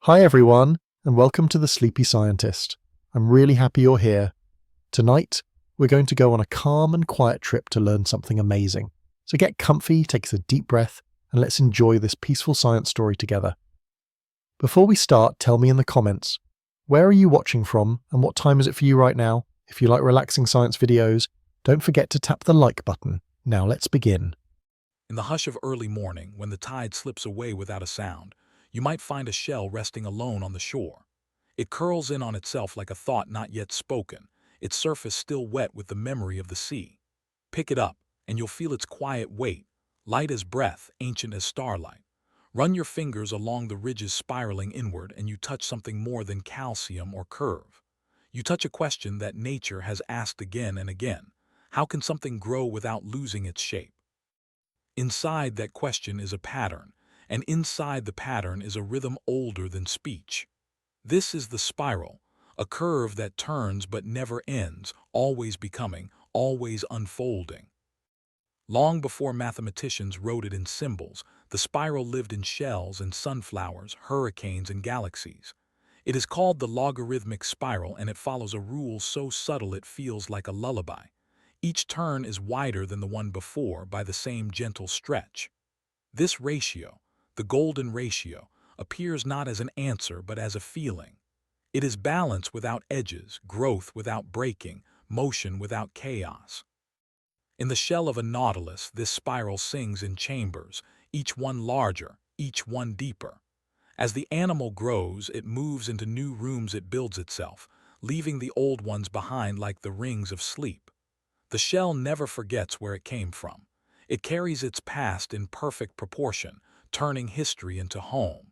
Hi everyone, and welcome to The Sleepy Scientist. I'm really happy you're here. Tonight, we're going to go on a calm and quiet trip to learn something amazing. So get comfy, take a deep breath, and let's enjoy this peaceful science story together. Before we start, tell me in the comments, where are you watching from and what time is it for you right now? If you like relaxing science videos, don't forget to tap the like button. Now let's begin. In the hush of early morning, when the tide slips away without a sound, you might find a shell resting alone on the shore. It curls in on itself like a thought not yet spoken, its surface still wet with the memory of the sea. Pick it up, and you'll feel its quiet weight, light as breath, ancient as starlight. Run your fingers along the ridges spiraling inward, and you touch something more than calcium or curve. You touch a question that nature has asked again and again. How can something grow without losing its shape? Inside that question is a pattern, and inside the pattern is a rhythm older than speech. This is the spiral, a curve that turns but never ends, always becoming, always unfolding. Long before mathematicians wrote it in symbols, the spiral lived in shells and sunflowers, hurricanes and galaxies. It is called the logarithmic spiral, and it follows a rule so subtle it feels like a lullaby. Each turn is wider than the one before by the same gentle stretch. This ratio, the golden ratio, appears not as an answer but as a feeling. It is balance without edges, growth without breaking, motion without chaos. In the shell of a nautilus, this spiral sings in chambers, each one larger, each one deeper. As the animal grows, it moves into new rooms, it builds itself, leaving the old ones behind like the rings of sleep. The shell never forgets where it came from. It carries its past in perfect proportion, turning history into home.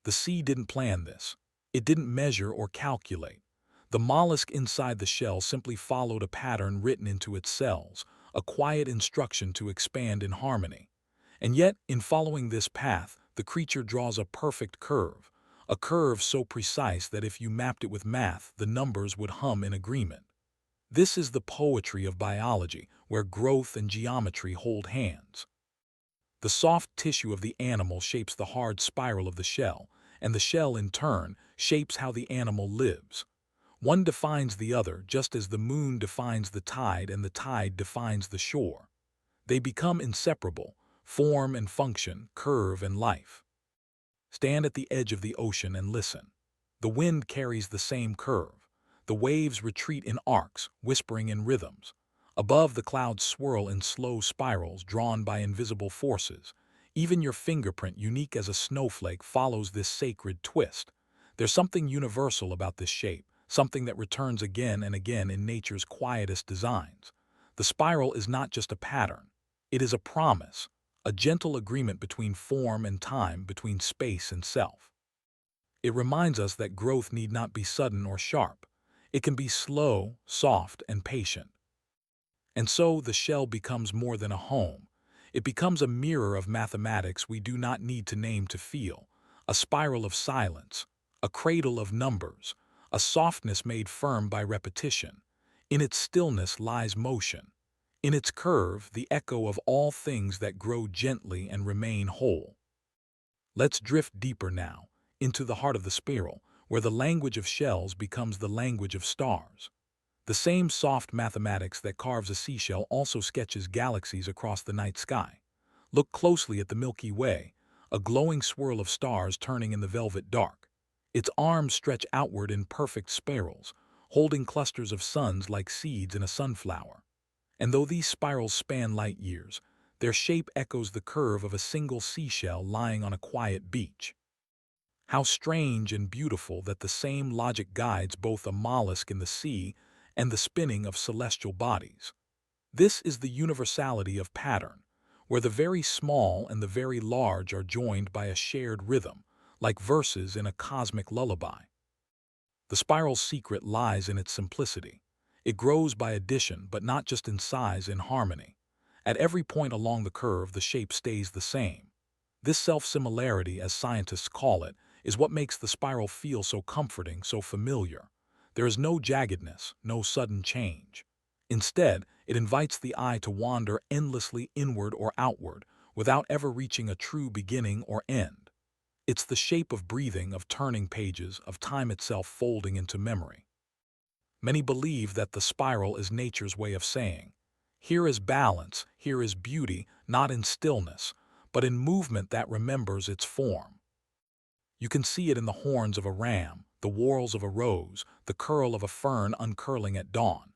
The sea didn't plan this. It didn't measure or calculate. The mollusk inside the shell simply followed a pattern written into its cells, a quiet instruction to expand in harmony. And yet, in following this path, the creature draws a perfect curve, a curve so precise that if you mapped it with math, the numbers would hum in agreement. This is the poetry of biology, where growth and geometry hold hands. The soft tissue of the animal shapes the hard spiral of the shell, and the shell, in turn, shapes how the animal lives. One defines the other, just as the moon defines the tide and the tide defines the shore. They become inseparable, form and function, curve and life. Stand at the edge of the ocean and listen. The wind carries the same curve. The waves retreat in arcs, whispering in rhythms. Above, the clouds swirl in slow spirals drawn by invisible forces. Even your fingerprint, unique as a snowflake, follows this sacred twist. There's something universal about this shape, something that returns again and again in nature's quietest designs. The spiral is not just a pattern. It is a promise, a gentle agreement between form and time, between space and self. It reminds us that growth need not be sudden or sharp. It can be slow, soft, and patient. And so the shell becomes more than a home. It becomes a mirror of mathematics we do not need to name to feel, a spiral of silence, a cradle of numbers, a softness made firm by repetition. In its stillness lies motion. In its curve, the echo of all things that grow gently and remain whole. Let's drift deeper now, into the heart of the spiral, where the language of shells becomes the language of stars. The same soft mathematics that carves a seashell also sketches galaxies across the night sky. Look closely at the Milky Way, a glowing swirl of stars turning in the velvet dark. Its arms stretch outward in perfect spirals, holding clusters of suns like seeds in a sunflower. And though these spirals span light years, their shape echoes the curve of a single seashell lying on a quiet beach. How strange and beautiful that the same logic guides both a mollusk in the sea and the spinning of celestial bodies. This is the universality of pattern, where the very small and the very large are joined by a shared rhythm, like verses in a cosmic lullaby. The spiral's secret lies in its simplicity. It grows by addition, but not just in size, in harmony. At every point along the curve, the shape stays the same. This self-similarity, as scientists call it, is what makes the spiral feel so comforting, so familiar. There is no jaggedness, no sudden change. Instead, it invites the eye to wander endlessly inward or outward, without ever reaching a true beginning or end. It's the shape of breathing, of turning pages, of time itself folding into memory. Many believe that the spiral is nature's way of saying, here is balance, here is beauty, not in stillness, but in movement that remembers its form. You can see it in the horns of a ram, the whorls of a rose, the curl of a fern uncurling at dawn.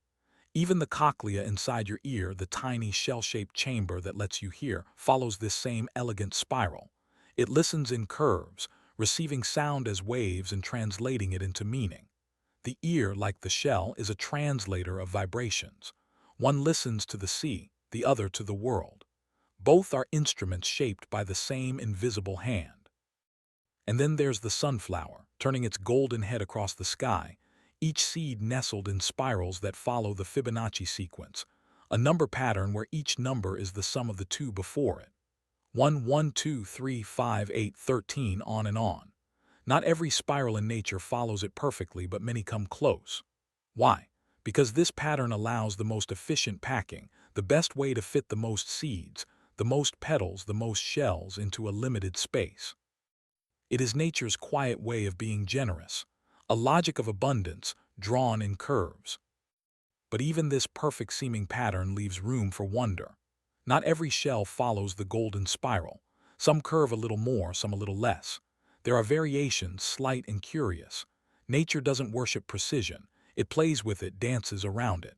Even the cochlea inside your ear, the tiny shell-shaped chamber that lets you hear, follows this same elegant spiral. It listens in curves, receiving sound as waves and translating it into meaning. The ear, like the shell, is a translator of vibrations. One listens to the sea, the other to the world. Both are instruments shaped by the same invisible hand. And then there's the sunflower, turning its golden head across the sky, each seed nestled in spirals that follow the Fibonacci sequence, a number pattern where each number is the sum of the two before it. 1, 1, 2, 3, 5, 8, 13, on and on. Not every spiral in nature follows it perfectly, but many come close. Why? Because this pattern allows the most efficient packing, the best way to fit the most seeds, the most petals, the most shells into a limited space. It is nature's quiet way of being generous, a logic of abundance drawn in curves. But even this perfect-seeming pattern leaves room for wonder. Not every shell follows the golden spiral. Some curve a little more, some a little less. There are variations, slight and curious. Nature doesn't worship precision. It plays with it, dances around it.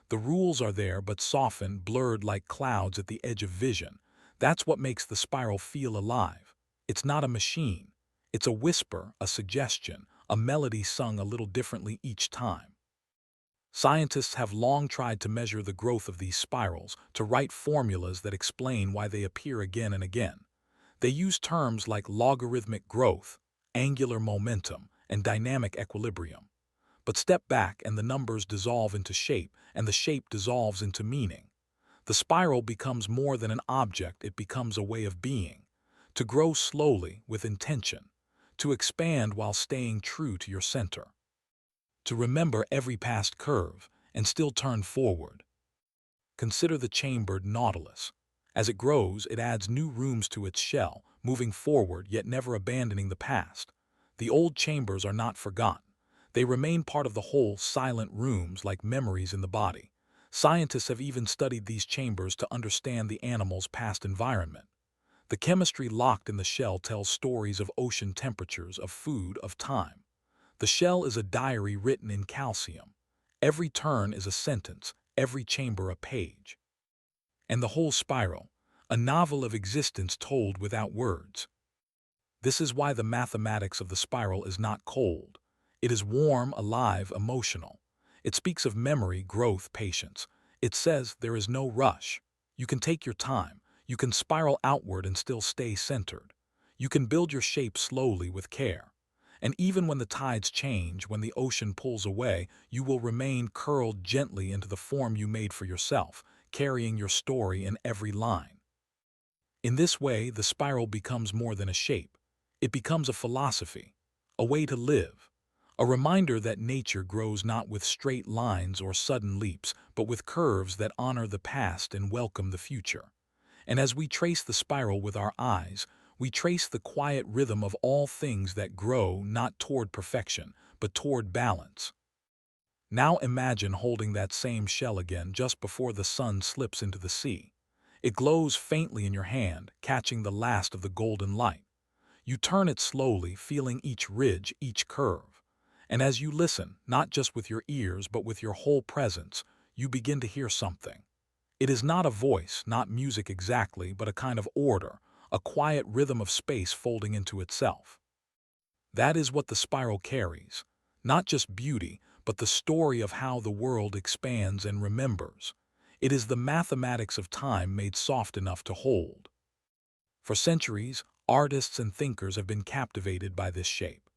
The rules are there, but soften, blurred like clouds at the edge of vision. That's what makes the spiral feel alive. It's not a machine. It's a whisper, a suggestion, a melody sung a little differently each time. Scientists have long tried to measure the growth of these spirals, to write formulas that explain why they appear again and again. They use terms like logarithmic growth, angular momentum, and dynamic equilibrium. But step back and the numbers dissolve into shape, and the shape dissolves into meaning. The spiral becomes more than an object, it becomes a way of being. To grow slowly, with intention. To expand while staying true to your center. To remember every past curve, and still turn forward. Consider the chambered nautilus. As it grows, it adds new rooms to its shell, moving forward yet never abandoning the past. The old chambers are not forgotten. They remain part of the whole, silent rooms like memories in the body. Scientists have even studied these chambers to understand the animal's past environment. The chemistry locked in the shell tells stories of ocean temperatures, of food, of time. The shell is a diary written in calcium. Every turn is a sentence, every chamber a page. And the whole spiral, a novel of existence told without words. This is why the mathematics of the spiral is not cold. It is warm, alive, emotional. It speaks of memory, growth, patience. It says there is no rush. You can take your time. You can spiral outward and still stay centered. You can build your shape slowly with care. And even when the tides change, when the ocean pulls away, you will remain curled gently into the form you made for yourself, carrying your story in every line. In this way, the spiral becomes more than a shape. It becomes a philosophy, a way to live, a reminder that nature grows not with straight lines or sudden leaps, but with curves that honor the past and welcome the future. And as we trace the spiral with our eyes, we trace the quiet rhythm of all things that grow not toward perfection, but toward balance. Now imagine holding that same shell again just before the sun slips into the sea. It glows faintly in your hand, catching the last of the golden light. You turn it slowly, feeling each ridge, each curve. And as you listen, not just with your ears, but with your whole presence, you begin to hear something. It is not a voice, not music exactly, but a kind of order, a quiet rhythm of space folding into itself. That is what the spiral carries. Not just beauty, but the story of how the world expands and remembers. It is the mathematics of time made soft enough to hold. For centuries, artists and thinkers have been captivated by this shape.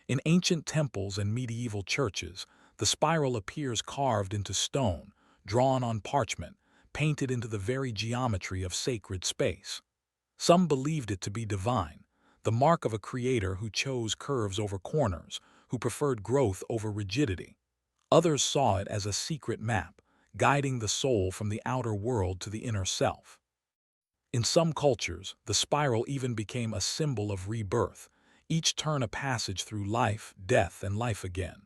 In ancient temples and medieval churches, the spiral appears carved into stone, drawn on parchment, painted into the very geometry of sacred space. Some believed it to be divine, the mark of a creator who chose curves over corners, who preferred growth over rigidity. Others saw it as a secret map, guiding the soul from the outer world to the inner self. In some cultures, the spiral even became a symbol of rebirth. each turn a passage through life, death, and life again.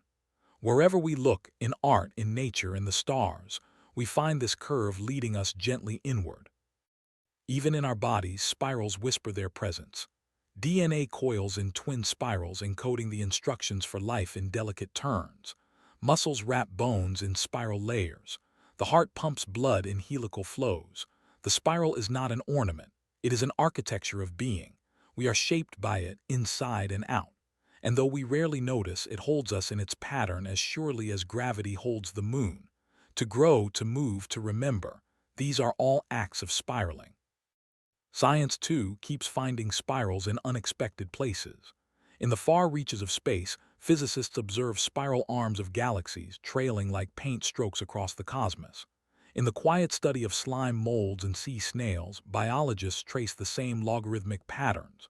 Wherever we look, in art, in nature, in the stars, we find this curve leading us gently inward. Even in our bodies, spirals whisper their presence. DNA coils in twin spirals encoding the instructions for life in delicate turns. Muscles wrap bones in spiral layers. The heart pumps blood in helical flows. The spiral is not an ornament. It is an architecture of being. We are shaped by it, inside and out. And though we rarely notice, it holds us in its pattern as surely as gravity holds the moon. To grow, to move, to remember, these are all acts of spiraling. Science, too, keeps finding spirals in unexpected places. In the far reaches of space, physicists observe spiral arms of galaxies trailing like paint strokes across the cosmos. In the quiet study of slime molds and sea snails, biologists trace the same logarithmic patterns.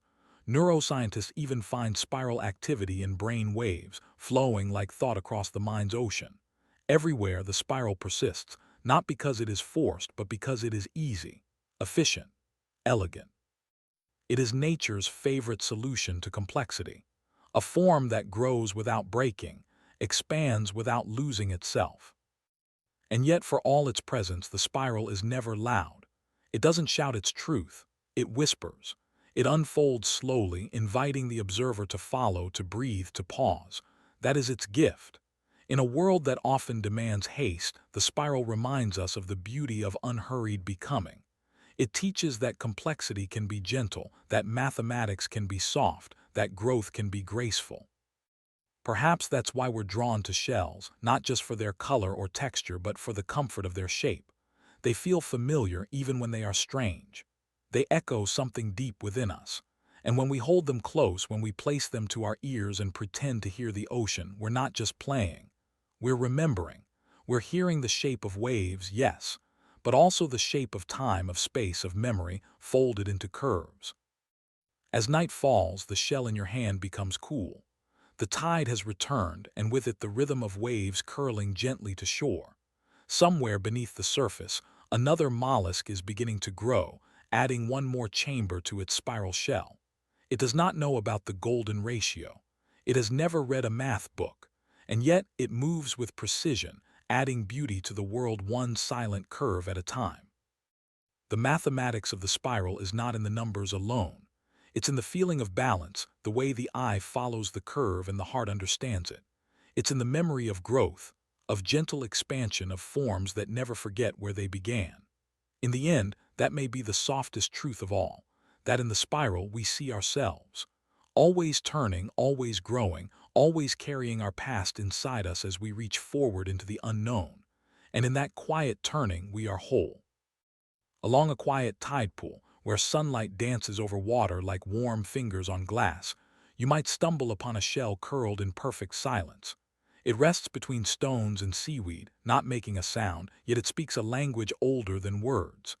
Neuroscientists even find spiral activity in brain waves, flowing like thought across the mind's ocean. Everywhere the spiral persists, not because it is forced, but because it is easy, efficient, elegant. It is nature's favorite solution to complexity, a form that grows without breaking, expands without losing itself. And yet, for all its presence, the spiral is never loud. It doesn't shout its truth, it whispers. It unfolds slowly, inviting the observer to follow, to breathe, to pause. That is its gift. In a world that often demands haste, the spiral reminds us of the beauty of unhurried becoming. It teaches that complexity can be gentle, that mathematics can be soft, that growth can be graceful. Perhaps that's why we're drawn to shells, not just for their color or texture, but for the comfort of their shape. They feel familiar even when they are strange. They echo something deep within us. And when we hold them close, when we place them to our ears and pretend to hear the ocean, we're not just playing. We're remembering. We're hearing the shape of waves, yes, but also the shape of time, of space, of memory, folded into curves. As night falls, the shell in your hand becomes cool. The tide has returned, and with it the rhythm of waves curling gently to shore. Somewhere beneath the surface, another mollusk is beginning to grow, adding one more chamber to its spiral shell. It does not know about the golden ratio. It has never read a math book, and yet it moves with precision, adding beauty to the world one silent curve at a time. The mathematics of the spiral is not in the numbers alone. It's in the feeling of balance, the way the eye follows the curve and the heart understands it. It's in the memory of growth, of gentle expansion, of forms that never forget where they began. In the end, that may be the softest truth of all, that in the spiral we see ourselves. Always turning, always growing, always carrying our past inside us as we reach forward into the unknown. And in that quiet turning, we are whole. Along a quiet tide pool, where sunlight dances over water like warm fingers on glass, you might stumble upon a shell curled in perfect silence. It rests between stones and seaweed, not making a sound, yet it speaks a language older than words.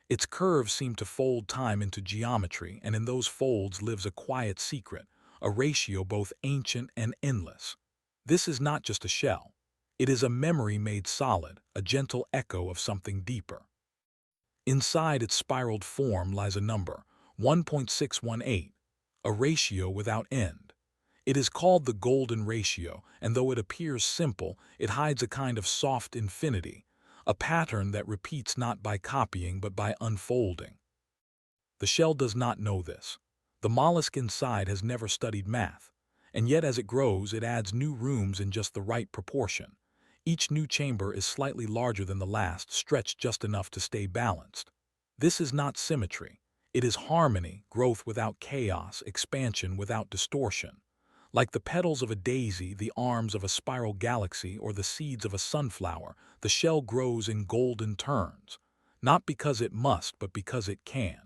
Its curves seem to fold time into geometry, and in those folds lives a quiet secret, a ratio both ancient and endless. This is not just a shell. It is a memory made solid, a gentle echo of something deeper. Inside its spiraled form lies a number, 1.618, a ratio without end. It is called the golden ratio, and though it appears simple, it hides a kind of soft infinity, a pattern that repeats not by copying but by unfolding. The shell does not know this. The mollusk inside has never studied math, and yet as it grows, it adds new rooms in just the right proportion. Each new chamber is slightly larger than the last, stretched just enough to stay balanced. This is not symmetry. It is harmony, growth without chaos, expansion without distortion. Like the petals of a daisy, the arms of a spiral galaxy, or the seeds of a sunflower, the shell grows in golden turns, not because it must, but because it can.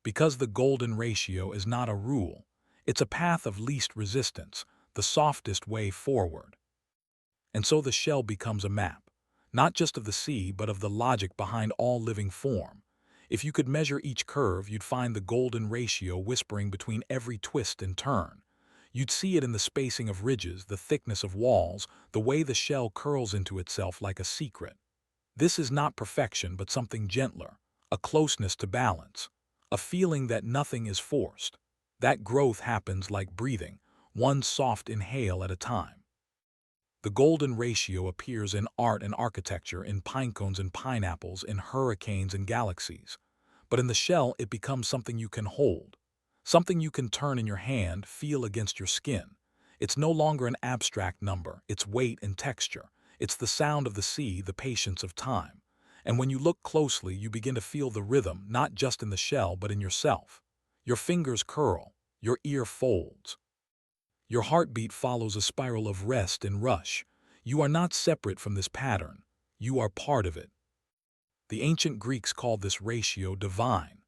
Because the golden ratio is not a rule, it's a path of least resistance, the softest way forward. And so the shell becomes a map, not just of the sea, but of the logic behind all living form. If you could measure each curve, you'd find the golden ratio whispering between every twist and turn. You'd see it in the spacing of ridges, the thickness of walls, the way the shell curls into itself like a secret. This is not perfection, but something gentler, a closeness to balance, a feeling that nothing is forced. That growth happens like breathing, one soft inhale at a time. The golden ratio appears in art and architecture, in pine cones and pineapples, in hurricanes and galaxies. But in the shell, it becomes something you can hold, something you can turn in your hand, feel against your skin. It's no longer an abstract number, it's weight and texture. It's the sound of the sea, the patience of time. And when you look closely, you begin to feel the rhythm, not just in the shell, but in yourself. Your fingers curl, your ear folds. Your heartbeat follows a spiral of rest and rush. You are not separate from this pattern. You are part of it. The ancient Greeks called this ratio divine.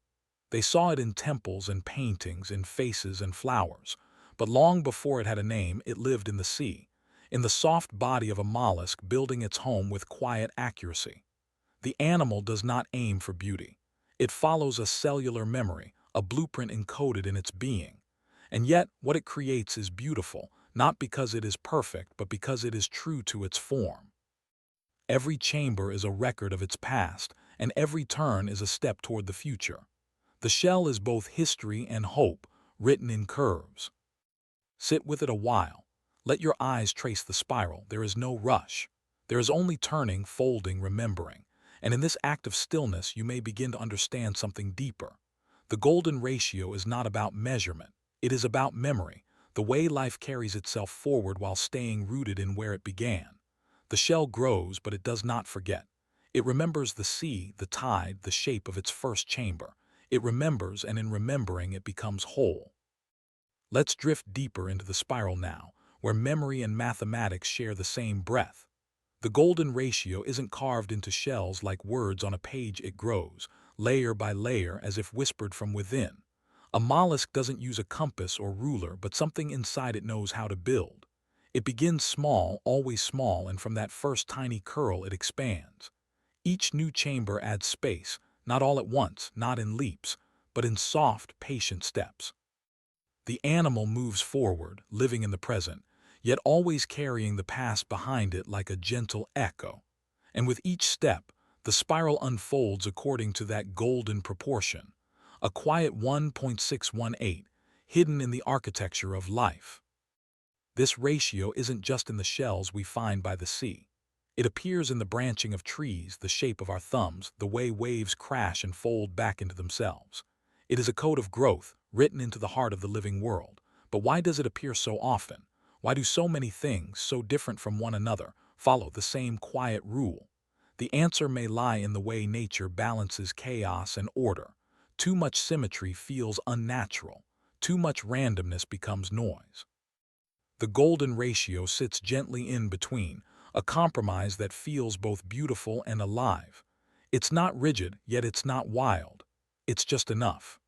They saw it in temples and paintings, in faces and flowers. But long before it had a name, it lived in the sea, in the soft body of a mollusk building its home with quiet accuracy. The animal does not aim for beauty. It follows a cellular memory, a blueprint encoded in its being. And yet, what it creates is beautiful, not because it is perfect, but because it is true to its form. Every chamber is a record of its past, and every turn is a step toward the future. The shell is both history and hope, written in curves. Sit with it a while. Let your eyes trace the spiral. There is no rush. There is only turning, folding, remembering. And in this act of stillness, you may begin to understand something deeper. The golden ratio is not about measurement. It is about memory, the way life carries itself forward while staying rooted in where it began. The shell grows, but it does not forget. It remembers the sea, the tide, the shape of its first chamber. It remembers, and in remembering, it becomes whole. Let's drift deeper into the spiral now, where memory and mathematics share the same breath. The golden ratio isn't carved into shells like words on a page. It grows, layer by layer, as if whispered from within. A mollusk doesn't use a compass or ruler, but something inside it knows how to build. It begins small, always small, and from that first tiny curl it expands. Each new chamber adds space, not all at once, not in leaps, but in soft, patient steps. The animal moves forward, living in the present, yet always carrying the past behind it like a gentle echo. And with each step, the spiral unfolds according to that golden proportion, a quiet 1.618, hidden in the architecture of life. This ratio isn't just in the shells we find by the sea. It appears in the branching of trees, the shape of our thumbs, the way waves crash and fold back into themselves. It is a code of growth, written into the heart of the living world. But why does it appear so often? Why do so many things, so different from one another, follow the same quiet rule? The answer may lie in the way nature balances chaos and order. Too much symmetry feels unnatural. Too much randomness becomes noise. The golden ratio sits gently in between, a compromise that feels both beautiful and alive. It's not rigid, yet it's not wild. It's just enough.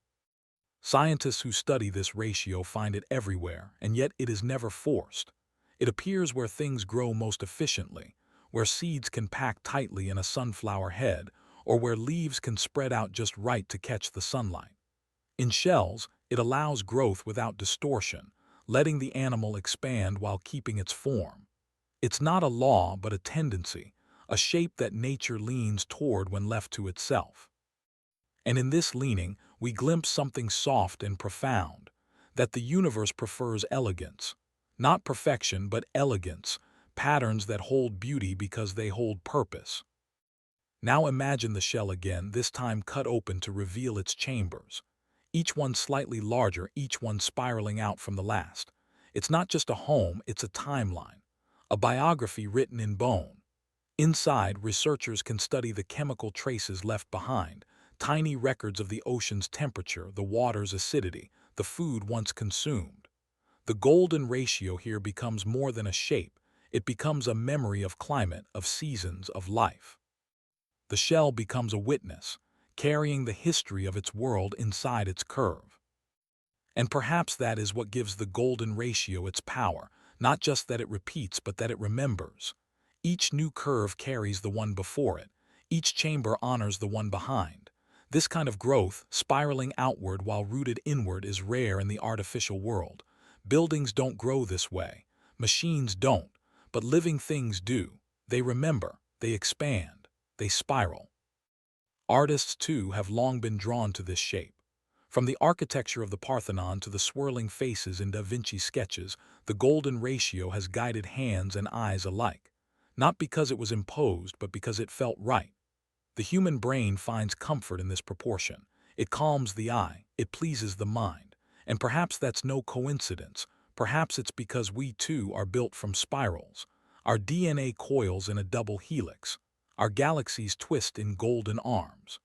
Scientists who study this ratio find it everywhere, and yet it is never forced. It appears where things grow most efficiently, where seeds can pack tightly in a sunflower head, or where leaves can spread out just right to catch the sunlight. In shells, it allows growth without distortion, letting the animal expand while keeping its form. It's not a law, but a tendency, a shape that nature leans toward when left to itself. And in this leaning, we glimpse something soft and profound, that the universe prefers elegance. Not perfection, but elegance, patterns that hold beauty because they hold purpose. Now imagine the shell again, this time cut open to reveal its chambers. Each one slightly larger, each one spiraling out from the last. It's not just a home, it's a timeline, a biography written in bone. Inside, researchers can study the chemical traces left behind, tiny records of the ocean's temperature, the water's acidity, the food once consumed. The golden ratio here becomes more than a shape. It becomes a memory of climate, of seasons, of life. The shell becomes a witness, carrying the history of its world inside its curve. And perhaps that is what gives the golden ratio its power, not just that it repeats, but that it remembers. Each new curve carries the one before it. Each chamber honors the one behind. This kind of growth, spiraling outward while rooted inward, is rare in the artificial world. Buildings don't grow this way. Machines don't. But living things do. They remember. They expand. They spiral. Artists, too, have long been drawn to this shape. From the architecture of the Parthenon to the swirling faces in Da Vinci's sketches, the golden ratio has guided hands and eyes alike. Not because it was imposed, but because it felt right. The human brain finds comfort in this proportion. It calms the eye, it pleases the mind. And perhaps that's no coincidence. Perhaps it's because we too are built from spirals. Our DNA coils in a double helix. Our galaxies twist in golden arms.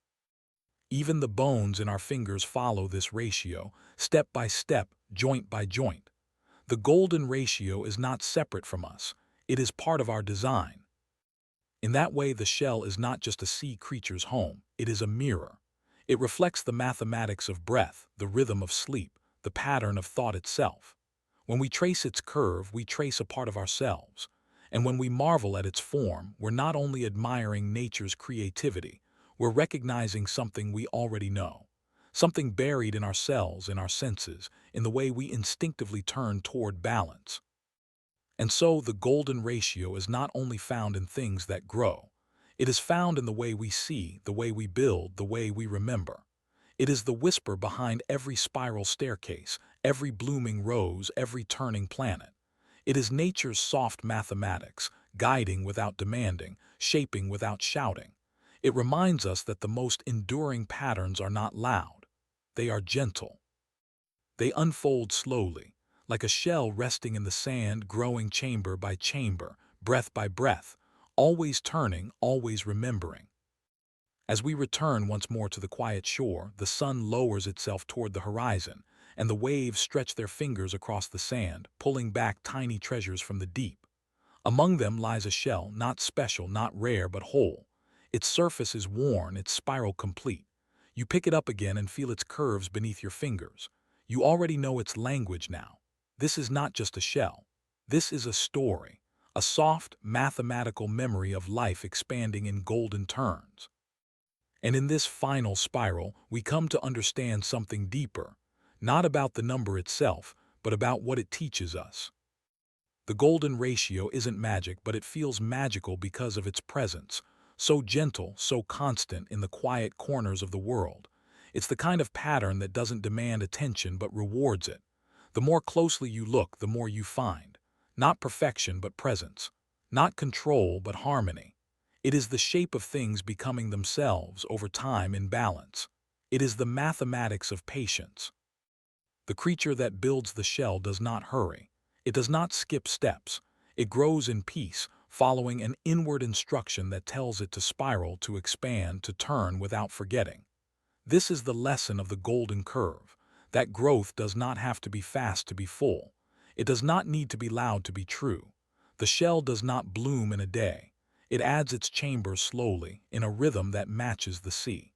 Even the bones in our fingers follow this ratio, step by step, joint by joint. The golden ratio is not separate from us. It is part of our design. In that way, the shell is not just a sea creature's home. It is a mirror. It reflects the mathematics of breath, the rhythm of sleep, the pattern of thought itself. When we trace its curve, we trace a part of ourselves. And when we marvel at its form, we're not only admiring nature's creativity, we're recognizing something we already know. Something buried in ourselves, in our senses, in the way we instinctively turn toward balance. And so the golden ratio is not only found in things that grow. It is found in the way we see, the way we build, the way we remember. It is the whisper behind every spiral staircase, every blooming rose, every turning planet. It is nature's soft mathematics, guiding without demanding, shaping without shouting. It reminds us that the most enduring patterns are not loud. They are gentle. They unfold slowly, like a shell resting in the sand, growing chamber by chamber, breath by breath, always turning, always remembering. As we return once more to the quiet shore, the sun lowers itself toward the horizon, and the waves stretch their fingers across the sand, pulling back tiny treasures from the deep. Among them lies a shell, not special, not rare, but whole. Its surface is worn, its spiral complete. You pick it up again and feel its curves beneath your fingers. You already know its language now. This is not just a shell. This is a story, a soft, mathematical memory of life expanding in golden turns. And in this final spiral, we come to understand something deeper, not about the number itself, but about what it teaches us. The golden ratio isn't magic, but it feels magical because of its presence, so gentle, so constant in the quiet corners of the world. It's the kind of pattern that doesn't demand attention but rewards it. The more closely you look, the more you find. Not perfection, but presence. Not control, but harmony. It is the shape of things becoming themselves over time in balance. It is the mathematics of patience. The creature that builds the shell does not hurry. It does not skip steps. It grows in peace, following an inward instruction that tells it to spiral, to expand, to turn without forgetting. This is the lesson of the golden curve, that growth does not have to be fast to be full. It does not need to be loud to be true. The shell does not bloom in a day. It adds its chambers slowly, in a rhythm that matches the sea.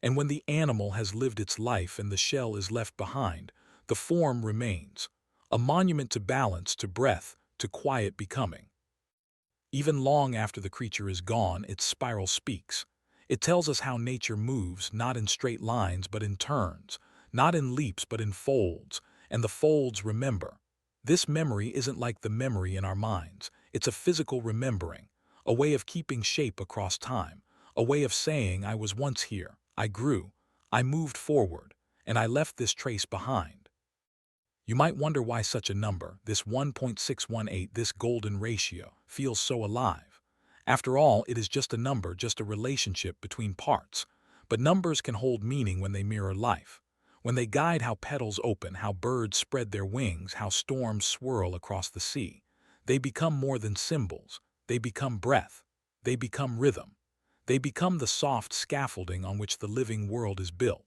And when the animal has lived its life and the shell is left behind, the form remains, a monument to balance, to breath, to quiet becoming. Even long after the creature is gone, its spiral speaks. It tells us how nature moves, not in straight lines but in turns, not in leaps but in folds, and the folds remember. This memory isn't like the memory in our minds. It's a physical remembering, a way of keeping shape across time, a way of saying, I was once here, I grew, I moved forward, and I left this trace behind. You might wonder why such a number, this 1.618, this golden ratio, feels so alive. After all, it is just a number, just a relationship between parts. But numbers can hold meaning when they mirror life. When they guide how petals open, how birds spread their wings, how storms swirl across the sea. They become more than symbols. They become breath. They become rhythm. They become the soft scaffolding on which the living world is built.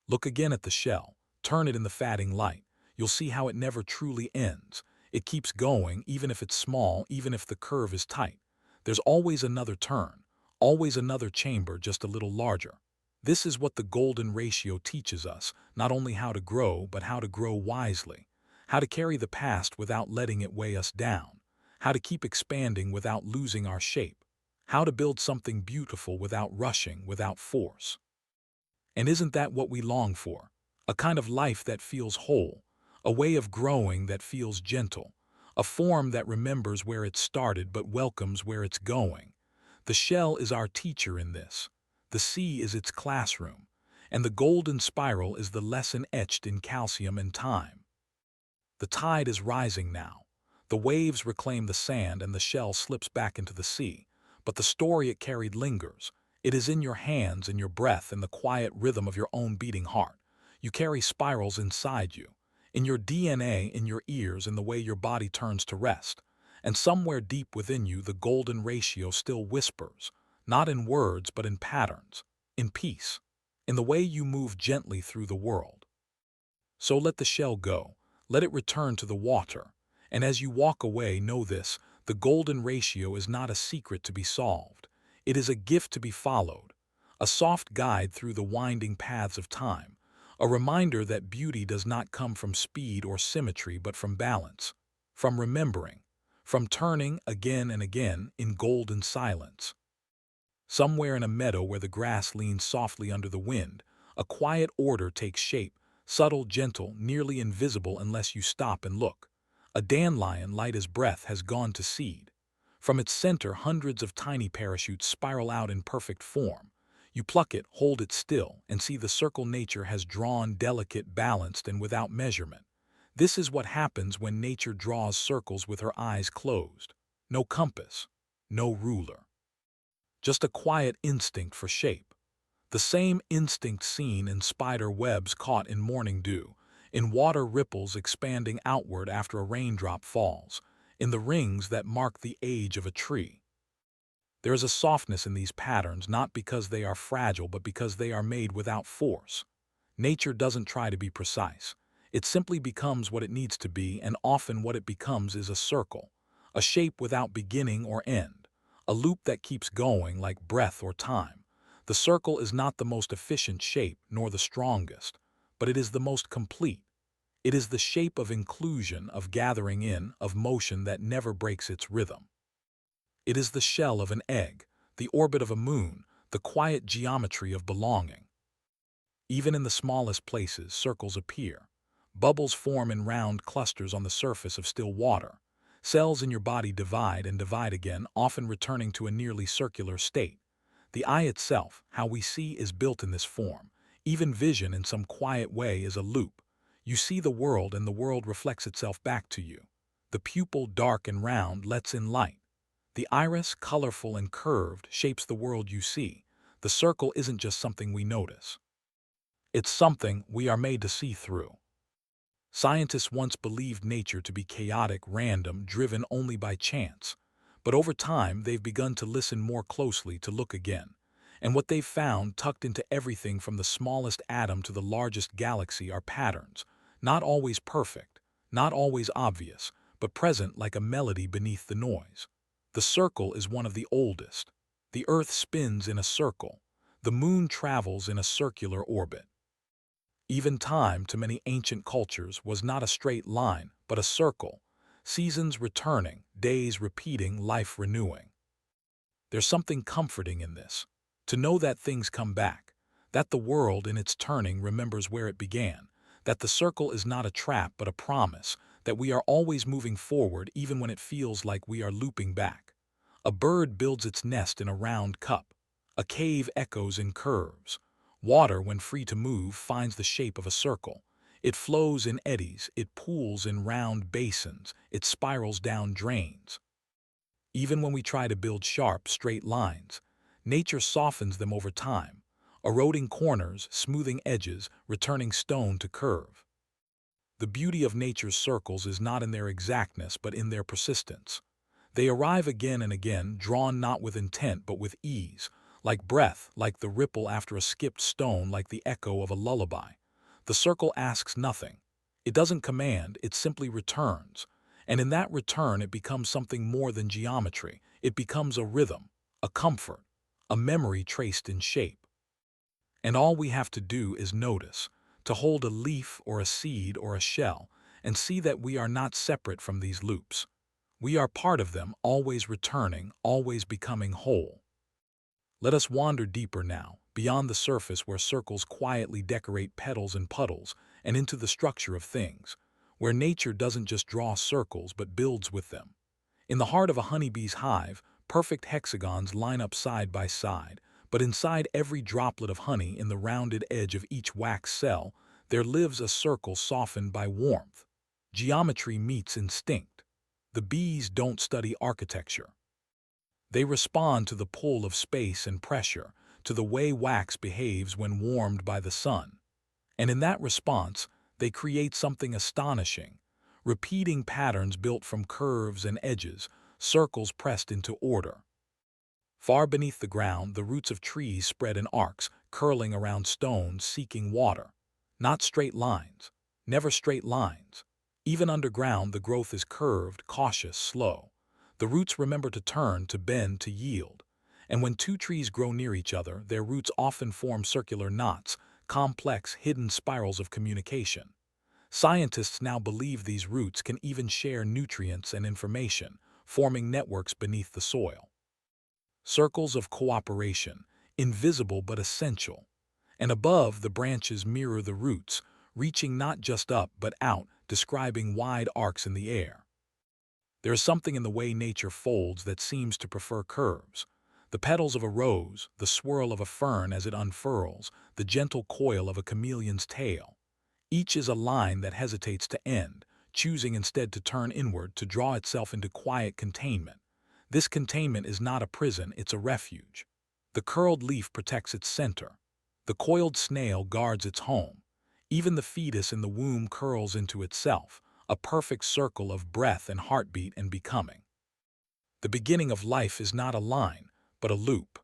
Look again at the shell. Turn it in the fading light. You'll see how it never truly ends. It keeps going, even if it's small, even if the curve is tight. There's always another turn, always another chamber, just a little larger. This is what the golden ratio teaches us, not only how to grow, but how to grow wisely. How to carry the past without letting it weigh us down. How to keep expanding without losing our shape. How to build something beautiful without rushing, without force. And isn't that what we long for? A kind of life that feels whole, a way of growing that feels gentle, a form that remembers where it started but welcomes where it's going. The shell is our teacher in this. The sea is its classroom. And the golden spiral is the lesson etched in calcium and time. The tide is rising now. The waves reclaim the sand and the shell slips back into the sea. But the story it carried lingers. It is in your hands, in your breath, in the quiet rhythm of your own beating heart. You carry spirals inside you, in your DNA, in your ears, in the way your body turns to rest. And somewhere deep within you, the golden ratio still whispers, not in words but in patterns, in peace, in the way you move gently through the world. So let the shell go, let it return to the water, and as you walk away, know this: the golden ratio is not a secret to be solved. It is a gift to be followed, a soft guide through the winding paths of time, a reminder that beauty does not come from speed or symmetry but from balance, from remembering, from turning again and again in golden silence. Somewhere in a meadow where the grass leans softly under the wind, a quiet order takes shape, subtle, gentle, nearly invisible unless you stop and look. A dandelion, light as breath, has gone to seed. From its center, hundreds of tiny parachutes spiral out in perfect form. You pluck it, hold it still, and see the circle nature has drawn, delicate, balanced, and without measurement. This is what happens when nature draws circles with her eyes closed. No compass, no ruler. Just a quiet instinct for shape. The same instinct seen in spider webs caught in morning dew, in water ripples expanding outward after a raindrop falls, in the rings that mark the age of a tree. There is a softness in these patterns, not because they are fragile but because they are made without force. Nature doesn't try to be precise. It simply becomes what it needs to be, and often what it becomes is a circle, a shape without beginning or end, a loop that keeps going like breath or time. The circle is not the most efficient shape nor the strongest, but it is the most complete. It is the shape of inclusion, of gathering in, of motion that never breaks its rhythm. It is the shell of an egg, the orbit of a moon, the quiet geometry of belonging. Even in the smallest places, circles appear. Bubbles form in round clusters on the surface of still water. Cells in your body divide and divide again, often returning to a nearly circular state. The eye itself, how we see, is built in this form. Even vision, in some quiet way, is a loop. You see the world, and the world reflects itself back to you. The pupil, dark and round, lets in light. The iris, colorful and curved, shapes the world you see. The circle isn't just something we notice. It's something we are made to see through. Scientists once believed nature to be chaotic, random, driven only by chance. But over time, they've begun to listen more closely, to look again. And what they've found, tucked into everything from the smallest atom to the largest galaxy, are patterns, not always perfect, not always obvious, but present like a melody beneath the noise. The circle is one of the oldest. The Earth spins in a circle. The moon travels in a circular orbit. Even time, to many ancient cultures, was not a straight line, but a circle. Seasons returning, days repeating, life renewing. There's something comforting in this, to know that things come back, that the world in its turning remembers where it began, that the circle is not a trap but a promise, that we are always moving forward even when it feels like we are looping back. A bird builds its nest in a round cup. A cave echoes in curves. Water, when free to move, finds the shape of a circle. It flows in eddies, it pools in round basins, it spirals down drains. Even when we try to build sharp, straight lines, nature softens them over time, eroding corners, smoothing edges, returning stone to curve. The beauty of nature's circles is not in their exactness but in their persistence. They arrive again and again, drawn not with intent but with ease, like breath, like the ripple after a skipped stone, like the echo of a lullaby. The circle asks nothing. It doesn't command, it simply returns. And in that return it becomes something more than geometry. It becomes a rhythm, a comfort, a memory traced in shape. And all we have to do is notice, to hold a leaf or a seed or a shell, and see that we are not separate from these loops. We are part of them, always returning, always becoming whole. Let us wander deeper now, beyond the surface where circles quietly decorate petals and puddles, and into the structure of things, where nature doesn't just draw circles but builds with them. In the heart of a honeybee's hive, perfect hexagons line up side by side, But inside every droplet of honey in the rounded edge of each wax cell, there lives a circle softened by warmth. Geometry meets instinct. The bees don't study architecture. They respond to the pull of space and pressure, to the way wax behaves when warmed by the sun. And in that response, they create something astonishing, repeating patterns built from curves and edges, circles pressed into order. Far beneath the ground, the roots of trees spread in arcs, curling around stones, seeking water. Not straight lines, never straight lines. Even underground, the growth is curved, cautious, slow. The roots remember to turn, to bend, to yield. And when two trees grow near each other, their roots often form circular knots, complex, hidden spirals of communication. Scientists now believe these roots can even share nutrients and information, forming networks beneath the soil. Circles of cooperation, invisible but essential. And above, the branches mirror the roots, reaching not just up but out, describing wide arcs in the air. There is something in the way nature folds that seems to prefer curves. The petals of a rose, the swirl of a fern as it unfurls, the gentle coil of a chameleon's tail. Each is a line that hesitates to end, choosing instead to turn inward, to draw itself into quiet containment. This containment is not a prison, it's a refuge. The curled leaf protects its center. The coiled snail guards its home. Even the fetus in the womb curls into itself, a perfect circle of breath and heartbeat and becoming. The beginning of life is not a line, but a loop.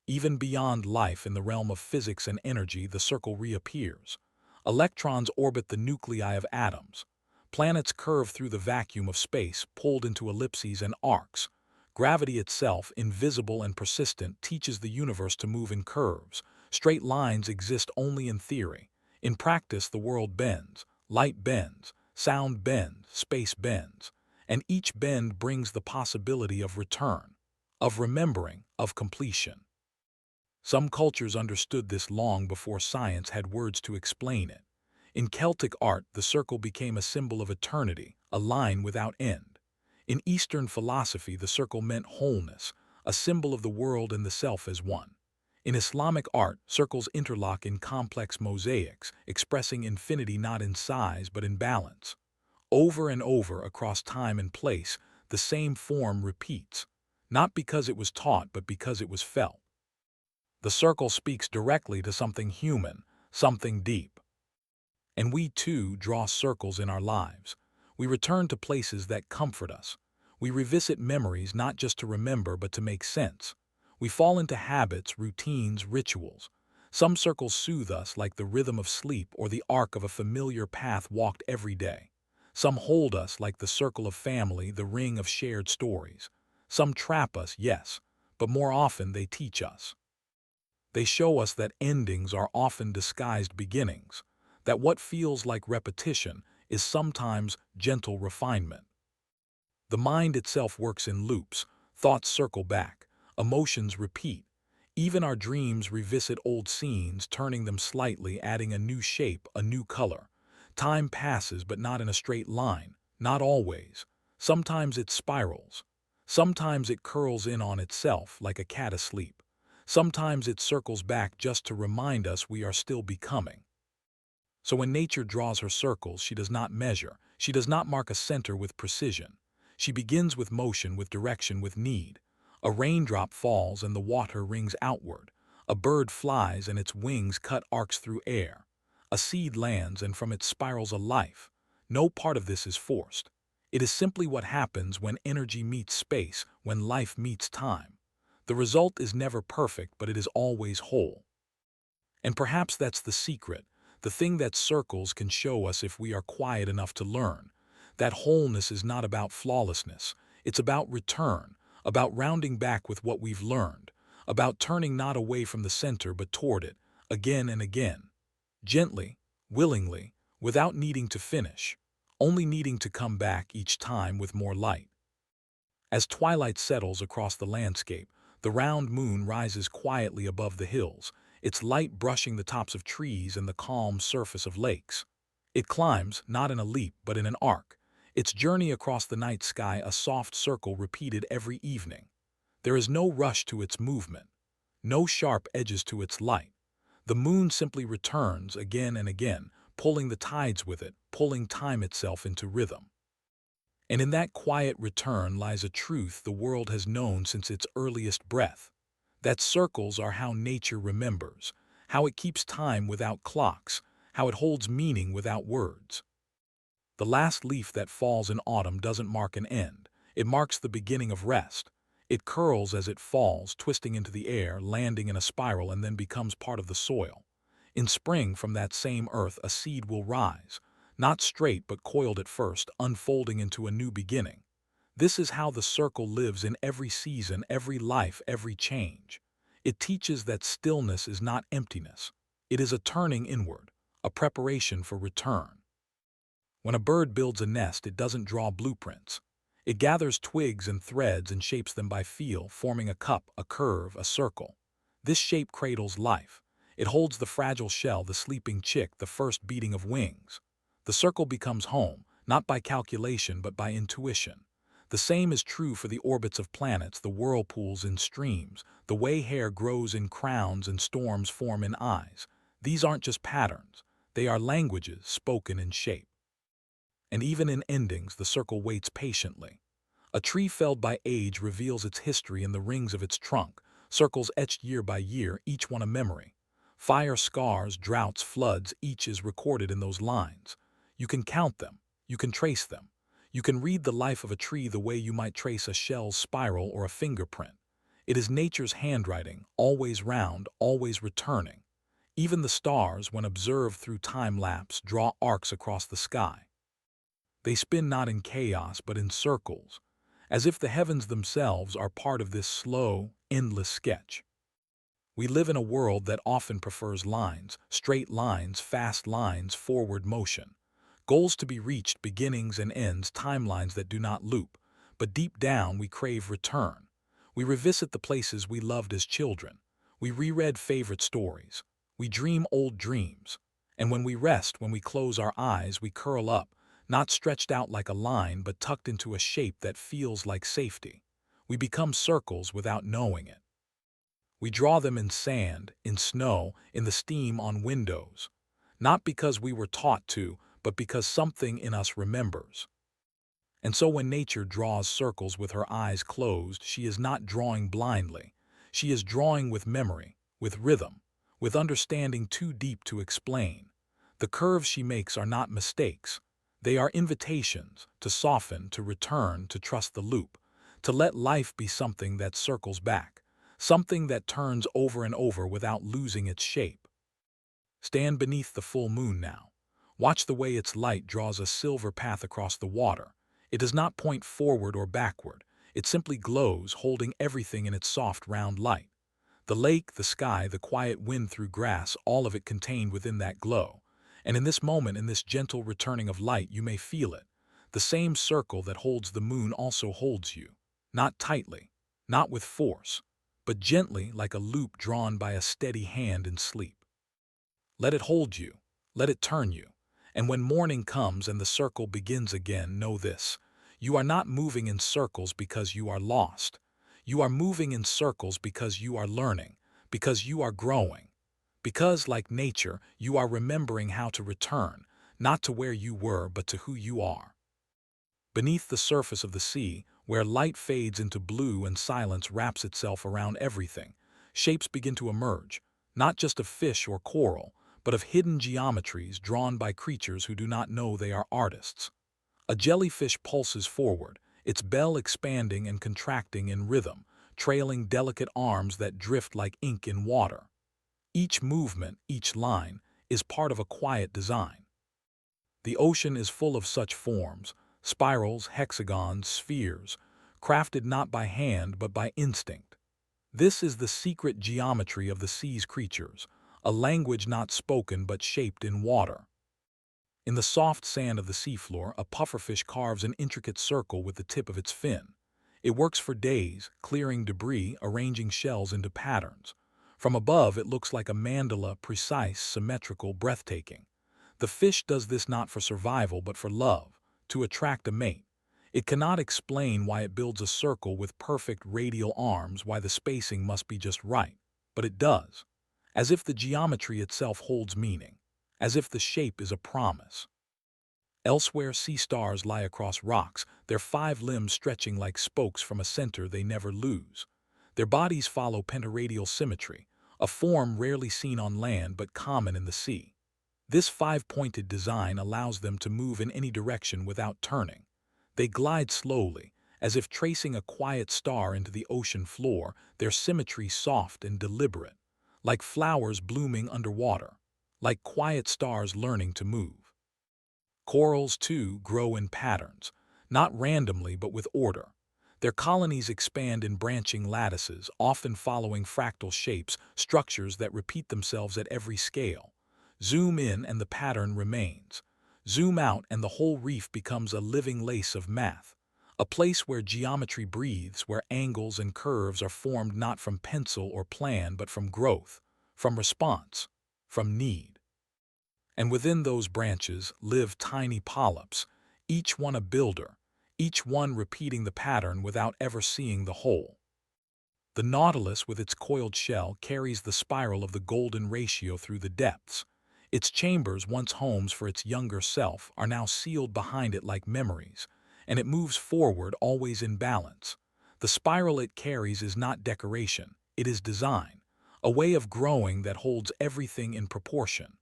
Even beyond life, in the realm of physics and energy, the circle reappears. Electrons orbit the nuclei of atoms. Planets curve through the vacuum of space, pulled into ellipses and arcs. Gravity itself, invisible and persistent, teaches the universe to move in curves. Straight lines exist only in theory. In practice, the world bends, light bends, sound bends, space bends. And each bend brings the possibility of return, of remembering, of completion. Some cultures understood this long before science had words to explain it. In Celtic art, the circle became a symbol of eternity, a line without end. In Eastern philosophy, the circle meant wholeness, a symbol of the world and the self as one. In Islamic art, circles interlock in complex mosaics, expressing infinity not in size but in balance. Over and over, across time and place, the same form repeats, not because it was taught but because it was felt. The circle speaks directly to something human, something deep. And we too draw circles in our lives. We return to places that comfort us. We revisit memories not just to remember but to make sense. We fall into habits, routines, rituals. Some circles soothe us like the rhythm of sleep or the arc of a familiar path walked every day. Some hold us like the circle of family, the ring of shared stories. Some trap us, yes, but more often they teach us. They show us that endings are often disguised beginnings, that what feels like repetition is sometimes gentle refinement. The mind itself works in loops, thoughts circle back, emotions repeat. Even our dreams revisit old scenes, turning them slightly, adding a new shape, a new color. Time passes, but not in a straight line, not always. Sometimes it spirals. Sometimes it curls in on itself like a cat asleep. Sometimes it circles back just to remind us we are still becoming. So when nature draws her circles, she does not measure. She does not mark a center with precision. She begins with motion, with direction, with need. A raindrop falls and the water rings outward. A bird flies and its wings cut arcs through air. A seed lands and from it spirals a life. No part of this is forced. It is simply what happens when energy meets space, when life meets time. The result is never perfect, but it is always whole. And perhaps that's the secret, the thing that circles can show us if we are quiet enough to learn. That wholeness is not about flawlessness. It's about return, about rounding back with what we've learned, about turning not away from the center but toward it, again and again. Gently, willingly, without needing to finish, only needing to come back each time with more light. As twilight settles across the landscape, the round moon rises quietly above the hills, its light brushing the tops of trees and the calm surface of lakes. It climbs, not in a leap but in an arc, its journey across the night sky a soft circle repeated every evening. There is no rush to its movement, No sharp edges to its light. The moon simply returns again and again, pulling the tides with it, pulling time itself into rhythm. And in that quiet return lies a truth the world has known since its earliest breath, that circles are how nature remembers, how it keeps time without clocks, how it holds meaning without words. The last leaf that falls in autumn doesn't mark an end, it marks the beginning of rest. It curls as it falls, twisting into the air, landing in a spiral, and then becomes part of the soil. In spring, from that same earth, a seed will rise, not straight but coiled at first, unfolding into a new beginning. This is how the circle lives in every season, every life, every change. It teaches that stillness is not emptiness. It is a turning inward, a preparation for return. When a bird builds a nest, it doesn't draw blueprints. It gathers twigs and threads and shapes them by feel, forming a cup, a curve, a circle. This shape cradles life. It holds the fragile shell, the sleeping chick, the first beating of wings. The circle becomes home, not by calculation but by intuition. The same is true for the orbits of planets, the whirlpools in streams, the way hair grows in crowns and storms form in eyes. These aren't just patterns. They are languages spoken in shape. And even in endings, the circle waits patiently. A tree felled by age reveals its history in the rings of its trunk, circles etched year by year, each one a memory. Fire, scars, droughts, floods, each is recorded in those lines. You can count them. You can trace them. You can read the life of a tree the way you might trace a shell's spiral or a fingerprint. It is nature's handwriting, always round, always returning. Even the stars, when observed through time-lapse, draw arcs across the sky. They spin not in chaos but in circles, as if the heavens themselves are part of this slow, endless sketch. We live in a world that often prefers lines, straight lines, fast lines, forward motion. Goals to be reached, beginnings and ends, timelines that do not loop. But deep down we crave return. We revisit the places we loved as children. We reread favorite stories. We dream old dreams. And when we rest, when we close our eyes, we curl up, not stretched out like a line, but tucked into a shape that feels like safety. We become circles without knowing it. We draw them in sand, in snow, in the steam on windows. Not because we were taught to, but because something in us remembers. And so when nature draws circles with her eyes closed, she is not drawing blindly. She is drawing with memory, with rhythm, with understanding too deep to explain. The curves she makes are not mistakes. They are invitations to soften, to return, to trust the loop, to let life be something that circles back, something that turns over and over without losing its shape. Stand beneath the full moon now. Watch the way its light draws a silver path across the water. It does not point forward or backward. It simply glows, holding everything in its soft, round light. The lake, the sky, the quiet wind through grass, all of it contained within that glow. And in this moment, in this gentle returning of light, you may feel it. The same circle that holds the moon also holds you. Not tightly, not with force, but gently like a loop drawn by a steady hand in sleep. Let it hold you. Let it turn you. And when morning comes and the circle begins again, know this. You are not moving in circles because you are lost. You are moving in circles because you are learning, because you are growing. Because, like nature, you are remembering how to return, not to where you were, but to who you are. Beneath the surface of the sea, where light fades into blue and silence wraps itself around everything, shapes begin to emerge, not just of fish or coral, but of hidden geometries drawn by creatures who do not know they are artists. A jellyfish pulses forward, its bell expanding and contracting in rhythm, trailing delicate arms that drift like ink in water. Each movement, each line, is part of a quiet design. The ocean is full of such forms, spirals, hexagons, spheres, crafted not by hand but by instinct. This is the secret geometry of the sea's creatures, a language not spoken but shaped in water. In the soft sand of the seafloor, a pufferfish carves an intricate circle with the tip of its fin. It works for days, clearing debris, arranging shells into patterns. From above, it looks like a mandala, precise, symmetrical, breathtaking. The fish does this not for survival but for love, to attract a mate. It cannot explain why it builds a circle with perfect radial arms, why the spacing must be just right. but it does, as if the geometry itself holds meaning, as if the shape is a promise. Elsewhere, sea stars lie across rocks, their 5 limbs stretching like spokes from a center they never lose. Their bodies follow pentaradial symmetry, a form rarely seen on land but common in the sea. This 5-pointed design allows them to move in any direction without turning. They glide slowly, as if tracing a quiet star into the ocean floor, their symmetry soft and deliberate, like flowers blooming underwater, like quiet stars learning to move. Corals, too, grow in patterns, not randomly but with order. Their colonies expand in branching lattices, often following fractal shapes, structures that repeat themselves at every scale. Zoom in and the pattern remains. Zoom out and the whole reef becomes a living lace of math. A place where geometry breathes, where angles and curves are formed not from pencil or plan but from growth, from response, from need. And within those branches live tiny polyps, each one a builder, each one repeating the pattern without ever seeing the whole. The nautilus with its coiled shell carries the spiral of the golden ratio through the depths. Its chambers, once homes for its younger self, are now sealed behind it like memories, and it moves forward always in balance. The spiral it carries is not decoration, it is design, a way of growing that holds everything in proportion.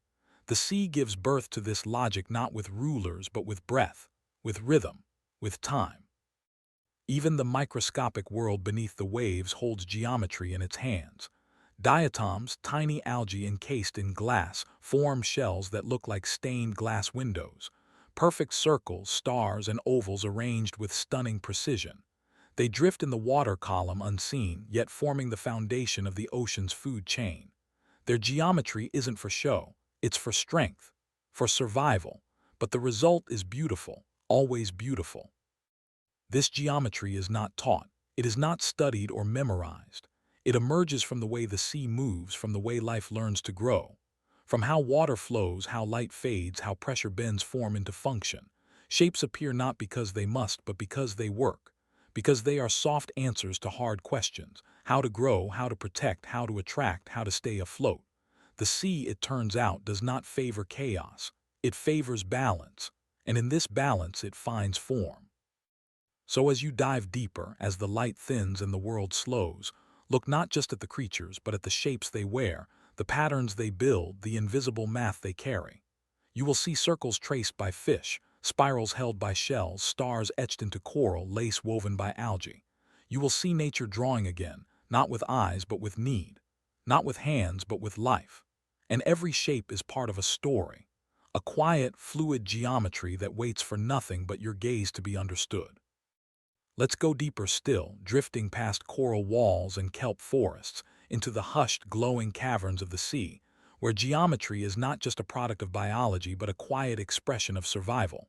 The sea gives birth to this logic not with rulers but with breath, with rhythm, with time. Even the microscopic world beneath the waves holds geometry in its hands. Diatoms, tiny algae encased in glass, form shells that look like stained glass windows. Perfect circles, stars, and ovals arranged with stunning precision. They drift in the water column unseen, yet forming the foundation of the ocean's food chain. Their geometry isn't for show, it's for strength, for survival, but the result is beautiful, always beautiful. This geometry is not taught, it is not studied or memorized. It emerges from the way the sea moves, from the way life learns to grow, from how water flows, how light fades, how pressure bends form into function. Shapes appear not because they must, but because they work, because they are soft answers to hard questions: how to grow, how to protect, how to attract, how to stay afloat. The sea, it turns out, does not favor chaos, it favors balance, and in this balance it finds form. So as you dive deeper, as the light thins and the world slows, look not just at the creatures, but at the shapes they wear, the patterns they build, the invisible math they carry. You will see circles traced by fish, spirals held by shells, stars etched into coral, lace woven by algae. You will see nature drawing again, not with eyes but with need, not with hands but with life. And every shape is part of a story, a quiet, fluid geometry that waits for nothing but your gaze to be understood. Let's go deeper still, drifting past coral walls and kelp forests, into the hushed, glowing caverns of the sea, where geometry is not just a product of biology but a quiet expression of survival.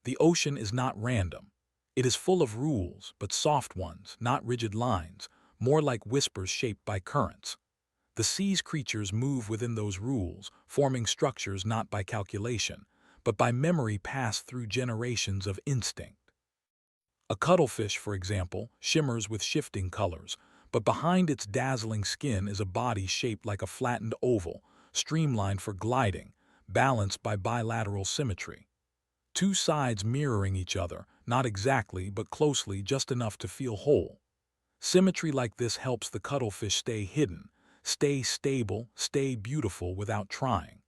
The ocean is not random. It is full of rules, but soft ones, not rigid lines, more like whispers shaped by currents. The sea's creatures move within those rules, forming structures not by calculation, but by memory passed through generations of instinct. A cuttlefish, for example, shimmers with shifting colors, but behind its dazzling skin is a body shaped like a flattened oval, streamlined for gliding, balanced by bilateral symmetry. Two sides mirroring each other, not exactly but closely, just enough to feel whole. Symmetry like this helps the cuttlefish stay hidden, stay stable, stay beautiful without trying.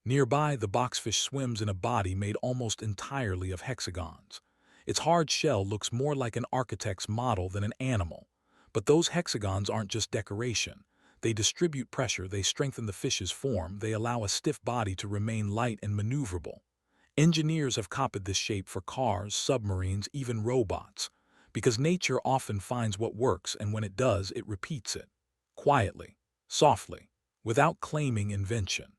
Nearby, the boxfish swims in a body made almost entirely of hexagons. Its hard shell looks more like an architect's model than an animal. But those hexagons aren't just decoration. They distribute pressure, they strengthen the fish's form, they allow a stiff body to remain light and maneuverable. Engineers have copied this shape for cars, submarines, even robots, because nature often finds what works, and when it does, it repeats it. Quietly, softly, without claiming invention.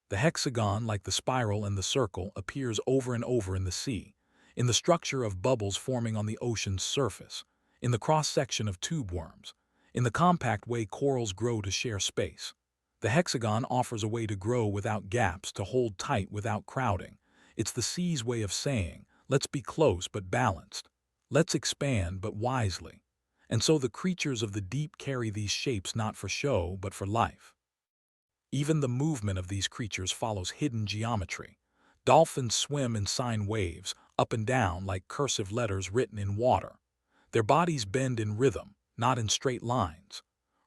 The hexagon, like the spiral and the circle, appears over and over in the sea, in the structure of bubbles forming on the ocean's surface, in the cross-section of tube worms, in the compact way corals grow to share space. The hexagon offers a way to grow without gaps, to hold tight without crowding. It's the sea's way of saying, let's be close but balanced. Let's expand but wisely. And so the creatures of the deep carry these shapes not for show, but for life. Even the movement of these creatures follows hidden geometry. Dolphins swim in sine waves, up and down like cursive letters written in water. Their bodies bend in rhythm, not in straight lines.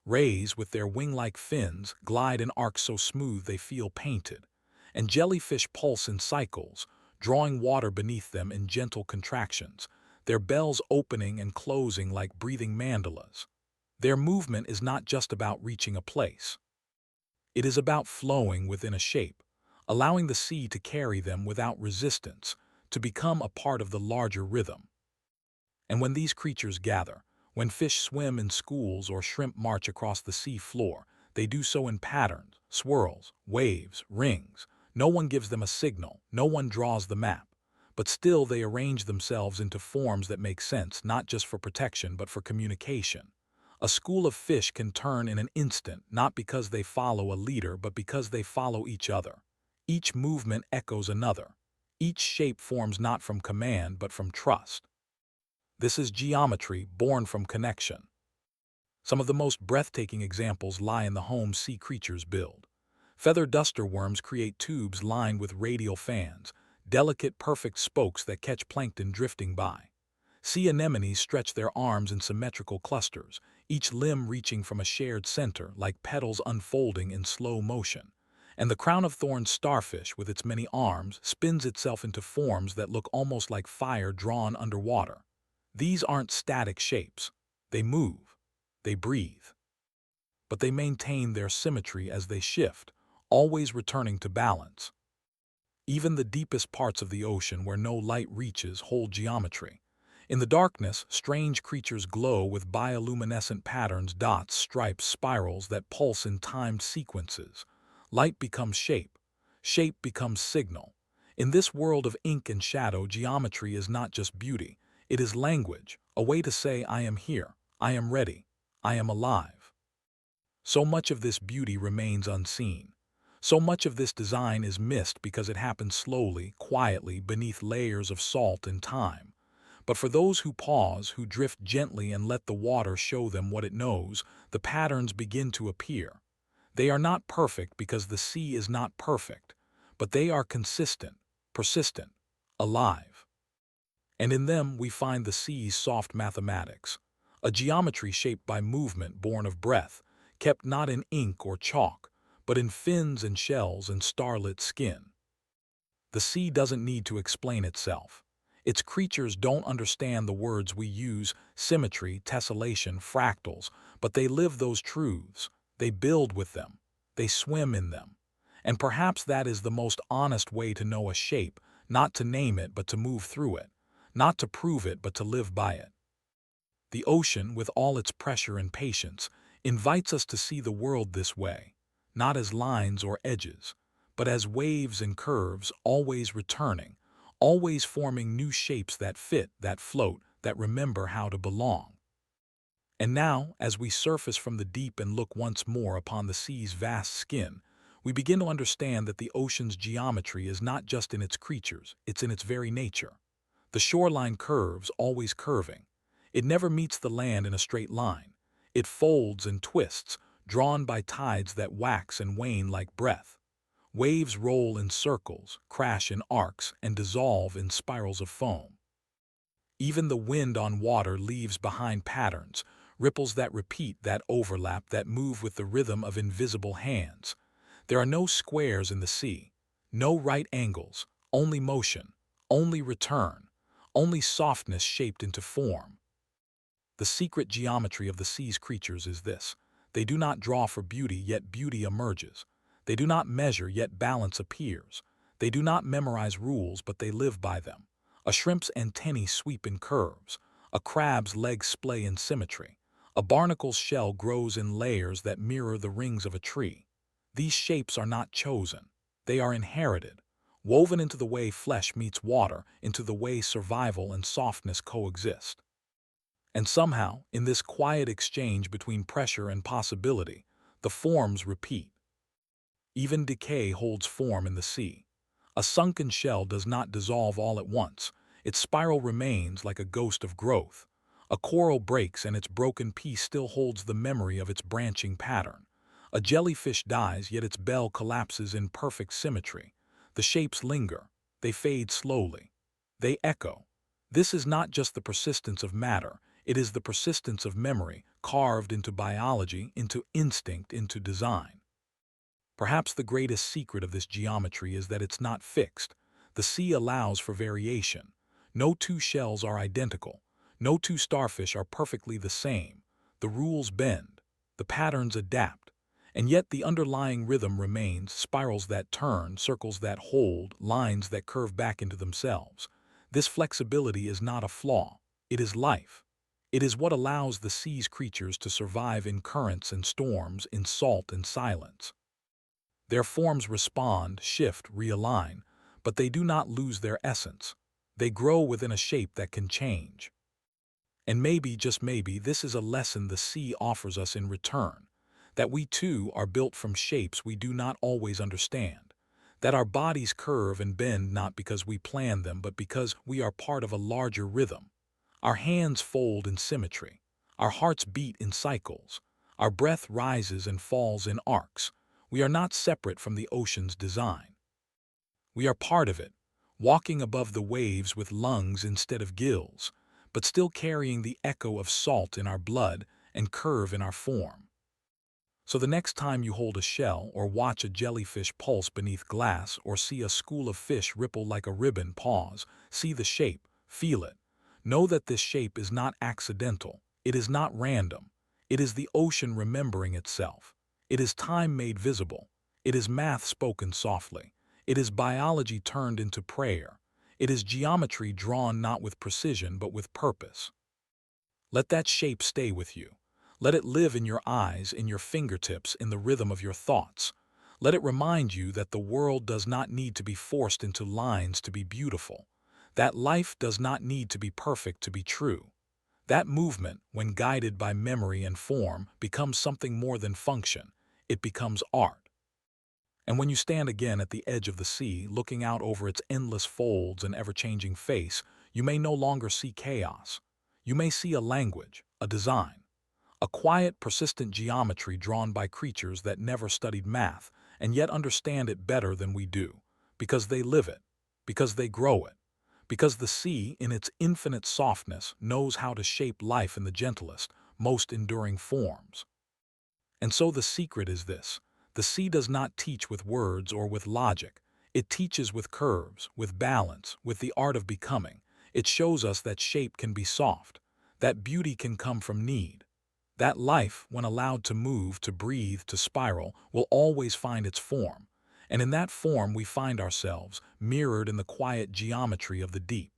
Rays, with their wing-like fins, glide in arcs so smooth they feel painted. And jellyfish pulse in cycles, drawing water beneath them in gentle contractions, their bells opening and closing like breathing mandalas. Their movement is not just about reaching a place. It is about flowing within a shape, allowing the sea to carry them without resistance, to become a part of the larger rhythm. And when these creatures gather, when fish swim in schools or shrimp march across the sea floor, they do so in patterns, swirls, waves, rings. No one gives them a signal, no one draws the map. But still they arrange themselves into forms that make sense, not just for protection, but for communication. A school of fish can turn in an instant, not because they follow a leader, but because they follow each other. Each movement echoes another. Each shape forms not from command, but from trust. This is geometry born from connection. Some of the most breathtaking examples lie in the homes sea creatures build. Feather duster worms create tubes lined with radial fans, delicate, perfect spokes that catch plankton drifting by. Sea anemones stretch their arms in symmetrical clusters, each limb reaching from a shared center like petals unfolding in slow motion. And the crown-of-thorns starfish, with its many arms, spins itself into forms that look almost like fire drawn underwater. These aren't static shapes. They move. They breathe. But they maintain their symmetry as they shift, always returning to balance. Even the deepest parts of the ocean where no light reaches hold geometry. In the darkness, strange creatures glow with bioluminescent patterns, dots, stripes, spirals that pulse in timed sequences. Light becomes shape. Shape becomes signal. In this world of ink and shadow, geometry is not just beauty. It is language, a way to say, I am here, I am ready, I am alive. So much of this beauty remains unseen. So much of this design is missed because it happens slowly, quietly, beneath layers of salt and time. But for those who pause, who drift gently and let the water show them what it knows, the patterns begin to appear. They are not perfect because the sea is not perfect, but they are consistent, persistent, alive. And in them we find the sea's soft mathematics, a geometry shaped by movement born of breath, kept not in ink or chalk, but in fins and shells and starlit skin. The sea doesn't need to explain itself. Its creatures don't understand the words we use, symmetry, tessellation, fractals, but they live those truths. They build with them. They swim in them. And perhaps that is the most honest way to know a shape, not to name it, but to move through it. Not to prove it, but to live by it. The ocean, with all its pressure and patience, invites us to see the world this way, not as lines or edges, but as waves and curves, always returning, always forming new shapes that fit, that float, that remember how to belong. And now, as we surface from the deep and look once more upon the sea's vast skin, we begin to understand that the ocean's geometry is not just in its creatures, it's in its very nature. The shoreline curves, always curving. It never meets the land in a straight line. It folds and twists, drawn by tides that wax and wane like breath. Waves roll in circles, crash in arcs, and dissolve in spirals of foam. Even the wind on water leaves behind patterns, ripples that repeat, that overlap, that move with the rhythm of invisible hands. There are no squares in the sea, no right angles, only motion, only return, only softness shaped into form. The secret geometry of the sea's creatures is this. They do not draw for beauty, yet beauty emerges. They do not measure, yet balance appears. They do not memorize rules, but they live by them. A shrimp's antennae sweep in curves. A crab's legs splay in symmetry. A barnacle's shell grows in layers that mirror the rings of a tree. These shapes are not chosen. They are inherited, woven into the way flesh meets water, into the way survival and softness coexist. And somehow, in this quiet exchange between pressure and possibility, the forms repeat. Even decay holds form in the sea. A sunken shell does not dissolve all at once. Its spiral remains like a ghost of growth. A coral breaks and its broken piece still holds the memory of its branching pattern. A jellyfish dies, yet its bell collapses in perfect symmetry. The shapes linger. They fade slowly. They echo. This is not just the persistence of matter, it is the persistence of memory, carved into biology, into instinct, into design. Perhaps the greatest secret of this geometry is that it's not fixed. The sea allows for variation. No two shells are identical. No two starfish are perfectly the same. The rules bend. The patterns adapt. And yet the underlying rhythm remains: spirals that turn, circles that hold, lines that curve back into themselves. This flexibility is not a flaw. It is life. It is what allows the sea's creatures to survive in currents and storms, in salt and silence. Their forms respond, shift, realign, but they do not lose their essence. They grow within a shape that can change. And maybe, just maybe, this is a lesson the sea offers us in return. That we too are built from shapes we do not always understand. That our bodies curve and bend not because we plan them, but because we are part of a larger rhythm. Our hands fold in symmetry. Our hearts beat in cycles. Our breath rises and falls in arcs. We are not separate from the ocean's design. We are part of it, walking above the waves with lungs instead of gills, but still carrying the echo of salt in our blood and curve in our form. So the next time you hold a shell, or watch a jellyfish pulse beneath glass, or see a school of fish ripple like a ribbon, pause, see the shape, feel it. Know that this shape is not accidental. It is not random. It is the ocean remembering itself. It is time made visible. It is math spoken softly. It is biology turned into prayer. It is geometry drawn not with precision but with purpose. Let that shape stay with you. Let it live in your eyes, in your fingertips, in the rhythm of your thoughts. Let it remind you that the world does not need to be forced into lines to be beautiful. That life does not need to be perfect to be true. That movement, when guided by memory and form, becomes something more than function. It becomes art. And when you stand again at the edge of the sea, looking out over its endless folds and ever-changing face, you may no longer see chaos. You may see a language, a design, a quiet, persistent geometry drawn by creatures that never studied math and yet understand it better than we do, because they live it, because they grow it, because the sea, in its infinite softness, knows how to shape life in the gentlest, most enduring forms. And so the secret is this: the sea does not teach with words or with logic. It teaches with curves, with balance, with the art of becoming. It shows us that shape can be soft, that beauty can come from need, that life, when allowed to move, to breathe, to spiral, will always find its form. And in that form we find ourselves, mirrored in the quiet geometry of the deep.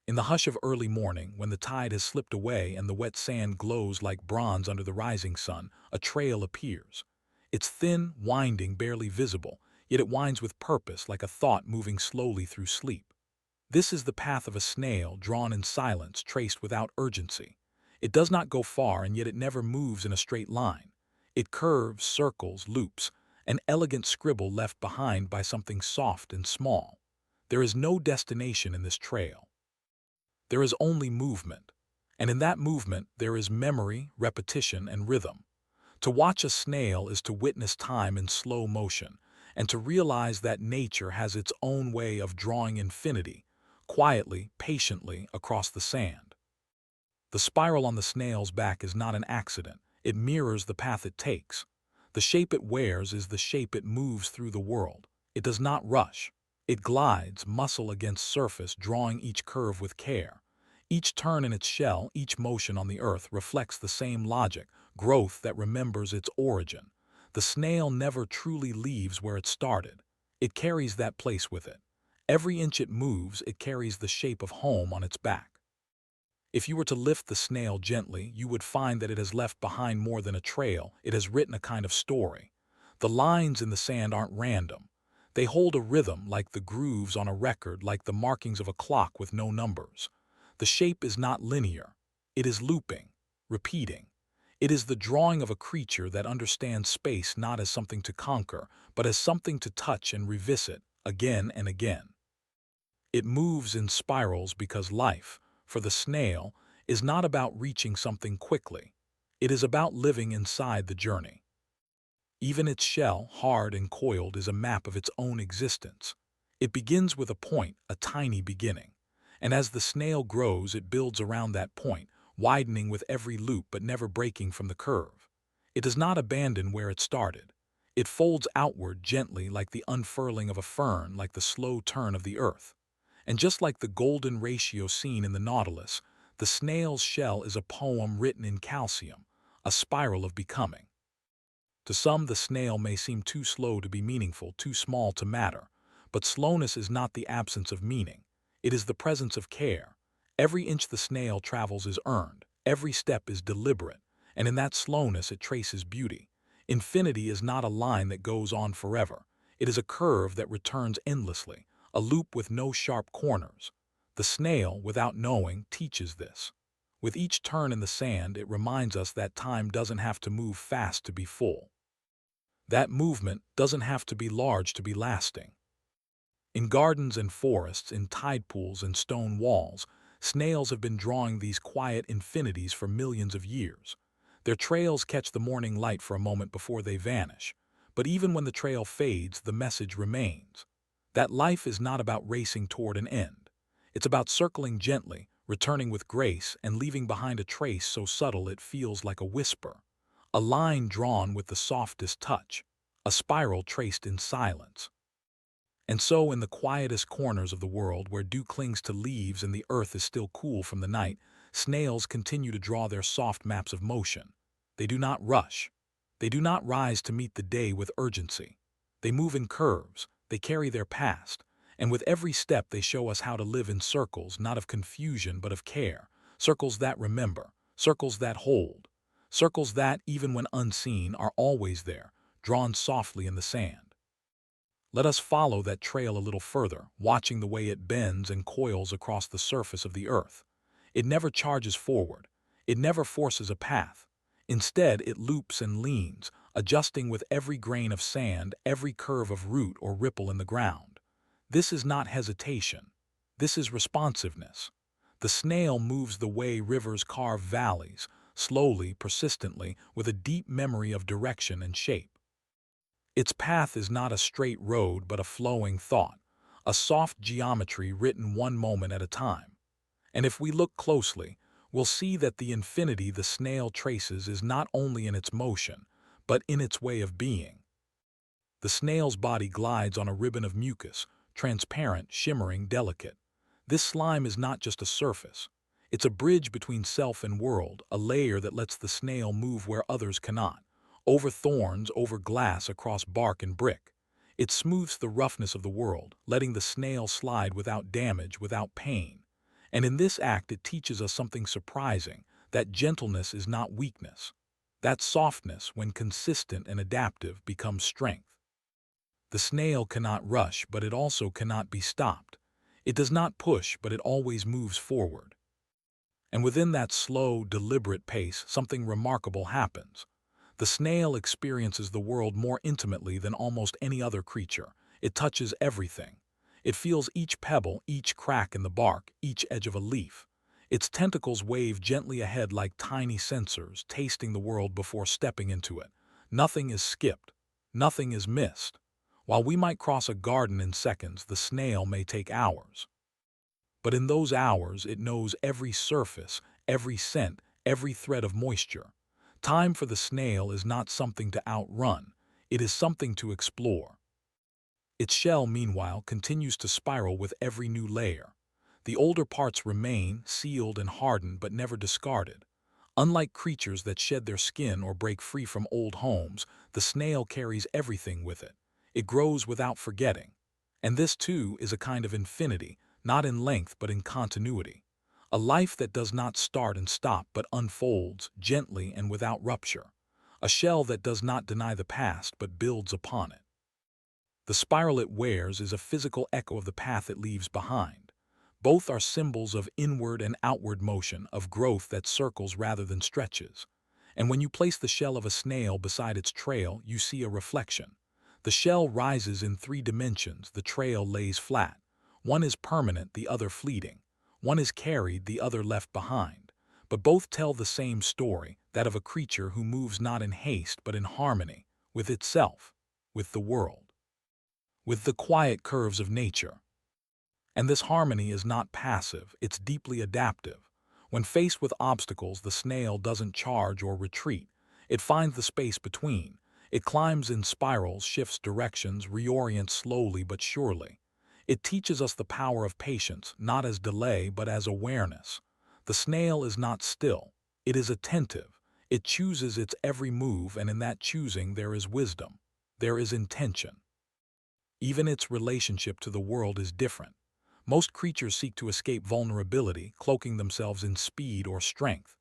In the hush of early morning, when the tide has slipped away and the wet sand glows like bronze under the rising sun, a trail appears. It's thin, winding, barely visible, yet it winds with purpose, like a thought moving slowly through sleep. This is the path of a snail, drawn in silence, traced without urgency. It does not go far, and yet it never moves in a straight line. It curves, circles, loops, an elegant scribble left behind by something soft and small. There is no destination in this trail. There is only movement, and in that movement there is memory, repetition, and rhythm. To watch a snail is to witness time in slow motion, and to realize that nature has its own way of drawing infinity, quietly, patiently, across the sand. The spiral on the snail's back is not an accident. It mirrors the path it takes. The shape it wears is the shape it moves through the world. It does not rush. It glides, muscle against surface, drawing each curve with care. Each turn in its shell, each motion on the earth reflects the same logic, growth that remembers its origin. The snail never truly leaves where it started. It carries that place with it. Every inch it moves, it carries the shape of home on its back. If you were to lift the snail gently, you would find that it has left behind more than a trail. It has written a kind of story. The lines in the sand aren't random. They hold a rhythm, like the grooves on a record, like the markings of a clock with no numbers. The shape is not linear. It is looping, repeating. It is the drawing of a creature that understands space not as something to conquer, but as something to touch and revisit again and again. It moves in spirals because life, for the snail, is not about reaching something quickly. It is about living inside the journey. Even its shell, hard and coiled, is a map of its own existence. It begins with a point, a tiny beginning. And as the snail grows, it builds around that point, widening with every loop but never breaking from the curve. It does not abandon where it started. It folds outward gently like the unfurling of a fern, like the slow turn of the earth. And just like the golden ratio seen in the Nautilus, the snail's shell is a poem written in calcium, a spiral of becoming. To some, the snail may seem too slow to be meaningful, too small to matter. But slowness is not the absence of meaning. It is the presence of care. Every inch the snail travels is earned. Every step is deliberate. And in that slowness it traces beauty. Infinity is not a line that goes on forever. It is a curve that returns endlessly, a loop with no sharp corners. The snail, without knowing, teaches this. With each turn in the sand, it reminds us that time doesn't have to move fast to be full. That movement doesn't have to be large to be lasting. In gardens and forests, in tide pools and stone walls, snails have been drawing these quiet infinities for millions of years. Their trails catch the morning light for a moment before they vanish. But even when the trail fades, the message remains. That life is not about racing toward an end. It's about circling gently, returning with grace, and leaving behind a trace so subtle it feels like a whisper. A line drawn with the softest touch, a spiral traced in silence. And so in the quietest corners of the world, where dew clings to leaves and the earth is still cool from the night, snails continue to draw their soft maps of motion. They do not rush. They do not rise to meet the day with urgency. They move in curves, they carry their past, and with every step they show us how to live in circles, not of confusion but of care, circles that remember, circles that hold. Circles that, even when unseen, are always there, drawn softly in the sand. Let us follow that trail a little further, watching the way it bends and coils across the surface of the earth. It never charges forward. It never forces a path. Instead, it loops and leans, adjusting with every grain of sand, every curve of root or ripple in the ground. This is not hesitation. This is responsiveness. The snail moves the way rivers carve valleys, slowly, persistently, with a deep memory of direction and shape. Its path is not a straight road but a flowing thought, a soft geometry written one moment at a time. And if we look closely, we'll see that the infinity the snail traces is not only in its motion, but in its way of being. The snail's body glides on a ribbon of mucus, transparent, shimmering, delicate. This slime is not just a surface. It's a bridge between self and world, a layer that lets the snail move where others cannot. Over thorns, over glass, across bark and brick. It smooths the roughness of the world, letting the snail slide without damage, without pain. And in this act it teaches us something surprising, that gentleness is not weakness. That softness, when consistent and adaptive, becomes strength. The snail cannot rush, but it also cannot be stopped. It does not push, but it always moves forward. And within that slow, deliberate pace, something remarkable happens. The snail experiences the world more intimately than almost any other creature. It touches everything. It feels each pebble, each crack in the bark, each edge of a leaf. Its tentacles wave gently ahead like tiny sensors, tasting the world before stepping into it. Nothing is skipped. Nothing is missed. While we might cross a garden in seconds, the snail may take hours. But in those hours, it knows every surface, every scent, every thread of moisture. Time for the snail is not something to outrun. It is something to explore. Its shell, meanwhile, continues to spiral with every new layer. The older parts remain, sealed and hardened, but never discarded. Unlike creatures that shed their skin or break free from old homes, the snail carries everything with it. It grows without forgetting. And this, too, is a kind of infinity, not in length but in continuity. A life that does not start and stop but unfolds, gently and without rupture. A shell that does not deny the past but builds upon it. The spiral it wears is a physical echo of the path it leaves behind. Both are symbols of inward and outward motion, of growth that circles rather than stretches. And when you place the shell of a snail beside its trail, you see a reflection. The shell rises in 3 dimensions, the trail lays flat. One is permanent, the other fleeting. One is carried, the other left behind. but both tell the same story, that of a creature who moves not in haste but in harmony, with itself, with the world, with the quiet curves of nature. And this harmony is not passive, it's deeply adaptive. When faced with obstacles, the snail doesn't charge or retreat. It finds the space between. It climbs in spirals, shifts directions, reorients slowly but surely. It teaches us the power of patience, not as delay but as awareness. The snail is not still. It is attentive. It chooses its every move, and in that choosing there is wisdom. There is intention. Even its relationship to the world is different. Most creatures seek to escape vulnerability, cloaking themselves in speed or strength.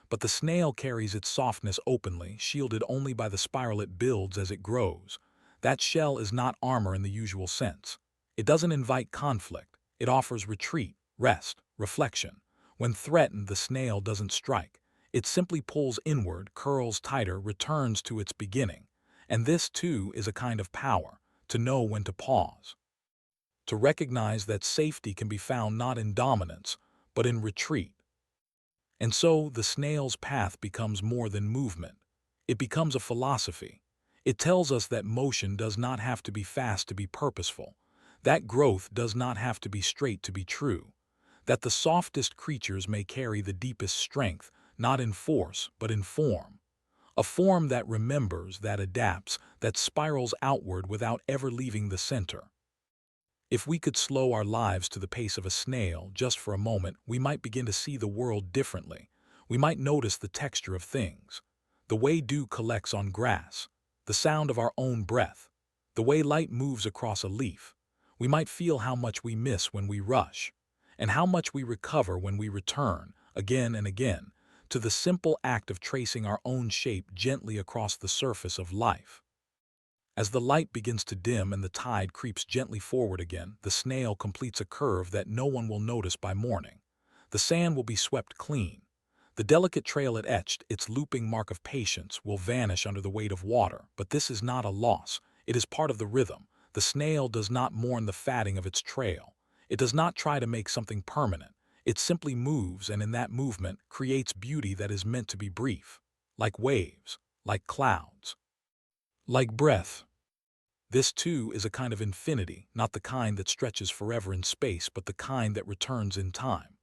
But the snail carries its softness openly, shielded only by the spiral it builds as it grows. That shell is not armor in the usual sense. It doesn't invite conflict. It offers retreat, rest, reflection. When threatened, the snail doesn't strike. It simply pulls inward, curls tighter, returns to its beginning. And this, too, is a kind of power, to know when to pause. To recognize that safety can be found not in dominance, but in retreat. And so the snail's path becomes more than movement. It becomes a philosophy. It tells us that motion does not have to be fast to be purposeful, that growth does not have to be straight to be true, that the softest creatures may carry the deepest strength, not in force, but in form. A form that remembers, that adapts, that spirals outward without ever leaving the center. If we could slow our lives to the pace of a snail just for a moment, we might begin to see the world differently. We might notice the texture of things, the way dew collects on grass, the sound of our own breath, the way light moves across a leaf. We might feel how much we miss when we rush, and how much we recover when we return, again and again, to the simple act of tracing our own shape gently across the surface of life. As the light begins to dim and the tide creeps gently forward again, the snail completes a curve that no one will notice by morning. The sand will be swept clean. The delicate trail it etched, its looping mark of patience, will vanish under the weight of water. But this is not a loss. It is part of the rhythm. The snail does not mourn the fatting of its trail. It does not try to make something permanent. It simply moves, and in that movement creates beauty that is meant to be brief, like waves, like clouds, like breath. This, too, is a kind of infinity, not the kind that stretches forever in space, but the kind that returns in time.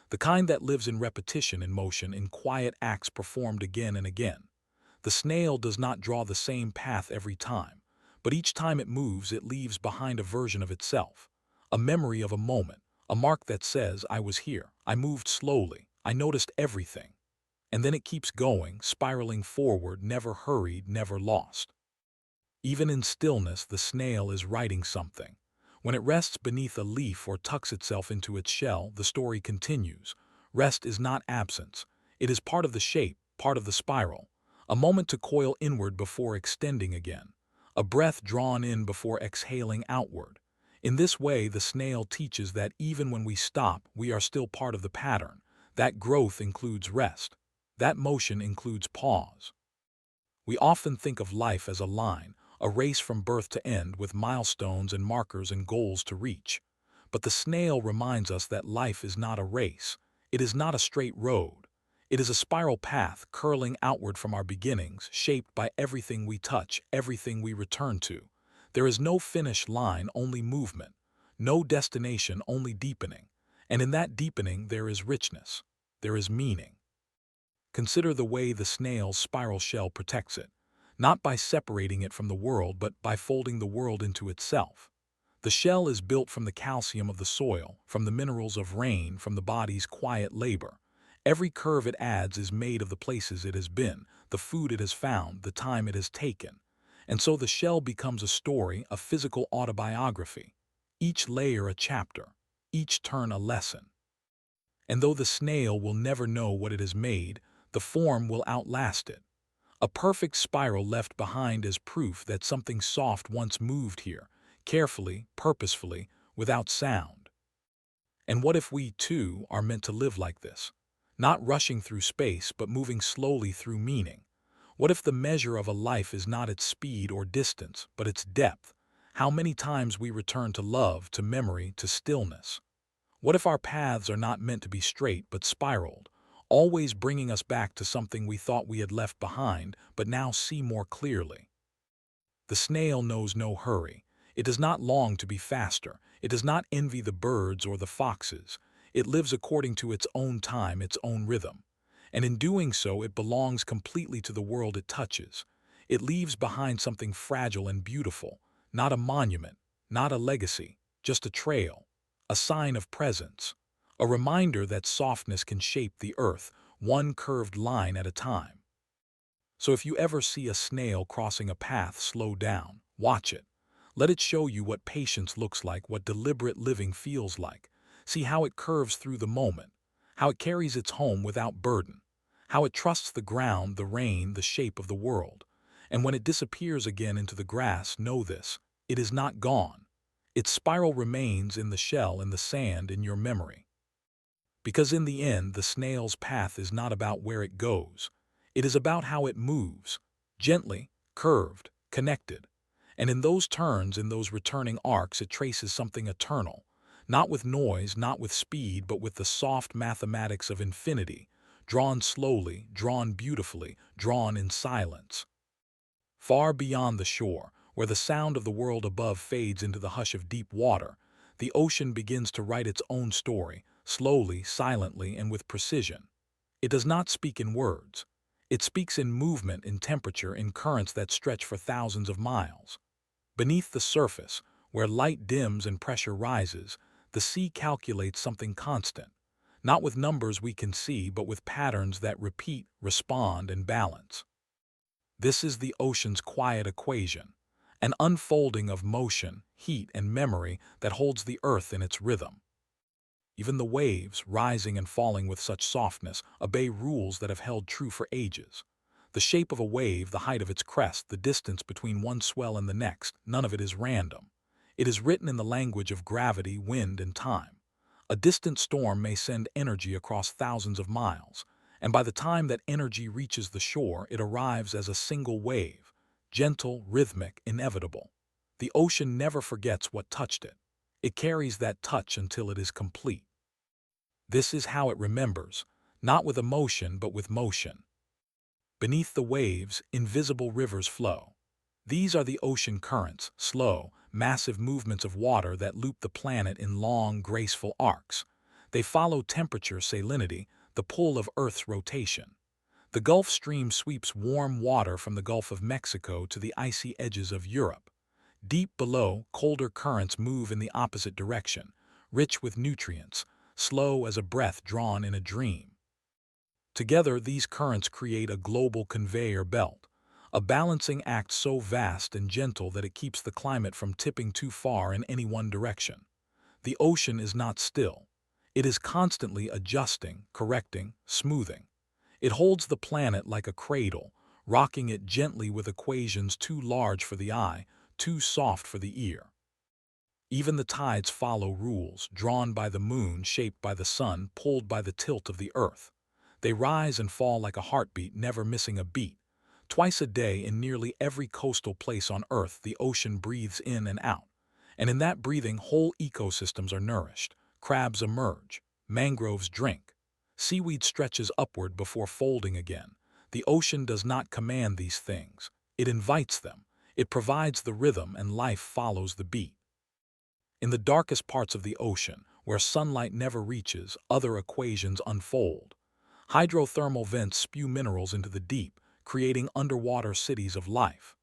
The kind that lives in repetition, in motion, in quiet acts performed again and again. The snail does not draw the same path every time, but each time it moves, it leaves behind a version of itself, a memory of a moment, a mark that says, I was here, I moved slowly, I noticed everything. And then it keeps going, spiraling forward, never hurried, never lost. Even in stillness, the snail is writing something. When it rests beneath a leaf or tucks itself into its shell, the story continues. Rest is not absence. It is part of the shape, part of the spiral. A moment to coil inward before extending again. A breath drawn in before exhaling outward. In this way, the snail teaches that even when we stop, we are still part of the pattern. That growth includes rest. That motion includes pause. We often think of life as a line, a race from birth to end with milestones and markers and goals to reach. But the snail reminds us that life is not a race. It is not a straight road. It is a spiral path curling outward from our beginnings, shaped by everything we touch, everything we return to. There is no finish line, only movement. No destination, only deepening. And in that deepening there is richness. There is meaning. Consider the way the snail's spiral shell protects it. Not by separating it from the world, but by folding the world into itself. The shell is built from the calcium of the soil, from the minerals of rain, from the body's quiet labor. Every curve it adds is made of the places it has been, the food it has found, the time it has taken. And so the shell becomes a story, a physical autobiography. Each layer a chapter, each turn a lesson. And though the snail will never know what it has made, the form will outlast it. A perfect spiral left behind as proof that something soft once moved here, carefully, purposefully, without sound. And what if we, too, are meant to live like this? Not rushing through space, but moving slowly through meaning. What if the measure of a life is not its speed or distance, but its depth? How many times we return to love, to memory, to stillness? What if our paths are not meant to be straight, but spiraled? always bringing us back to something we thought we had left behind, but now see more clearly. The snail knows no hurry. It does not long to be faster. It does not envy the birds or the foxes. It lives according to its own time, its own rhythm. And in doing so, it belongs completely to the world it touches. It leaves behind something fragile and beautiful, not a monument, not a legacy, just a trail, a sign of presence, a reminder that softness can shape the earth, one curved line at a time. So if you ever see a snail crossing a path, slow down, watch it. Let it show you what patience looks like, what deliberate living feels like. See how it curves through the moment, how it carries its home without burden, how it trusts the ground, the rain, the shape of the world. And when it disappears again into the grass, know this: it is not gone. Its spiral remains in the shell, in the sand, in your memory. Because in the end, the snail's path is not about where it goes. It is about how it moves, gently, curved, connected. And in those turns, in those returning arcs, it traces something eternal, not with noise, not with speed, but with the soft mathematics of infinity, drawn slowly, drawn beautifully, drawn in silence. Far beyond the shore, where the sound of the world above fades into the hush of deep water, the ocean begins to write its own story, slowly, silently, and with precision. It does not speak in words. It speaks in movement, in temperature, in currents that stretch for thousands of miles. Beneath the surface, where light dims and pressure rises, the sea calculates something constant, not with numbers we can see, but with patterns that repeat, respond, and balance. This is the ocean's quiet equation, an unfolding of motion, heat, and memory that holds the earth in its rhythm. Even the waves, rising and falling with such softness, obey rules that have held true for ages. The shape of a wave, the height of its crest, the distance between one swell and the next, none of it is random. It is written in the language of gravity, wind, and time. A distant storm may send energy across thousands of miles, and by the time that energy reaches the shore, it arrives as a single wave, gentle, rhythmic, inevitable. The ocean never forgets what touched it. It carries that touch until it is complete. This is how it remembers, not with emotion but with motion. Beneath the waves, invisible rivers flow. These are the ocean currents, slow, massive movements of water that loop the planet in long, graceful arcs. They follow temperature, salinity, the pull of Earth's rotation. The Gulf Stream sweeps warm water from the Gulf of Mexico to the icy edges of Europe. Deep below, colder currents move in the opposite direction, rich with nutrients, slow as a breath drawn in a dream. Together, these currents create a global conveyor belt, a balancing act so vast and gentle that it keeps the climate from tipping too far in any one direction. The ocean is not still. It is constantly adjusting, correcting, smoothing. It holds the planet like a cradle, rocking it gently with equations too large for the eye, too soft for the ear. Even the tides follow rules, drawn by the moon, shaped by the sun, pulled by the tilt of the earth. They rise and fall like a heartbeat, never missing a beat. Twice a day, in nearly every coastal place on Earth, the ocean breathes in and out. And in that breathing, whole ecosystems are nourished. Crabs emerge. Mangroves drink. Seaweed stretches upward before folding again. The ocean does not command these things. It invites them. It provides the rhythm, and life follows the beat. In the darkest parts of the ocean, where sunlight never reaches, other equations unfold. Hydrothermal vents spew minerals into the deep, creating underwater cities of life.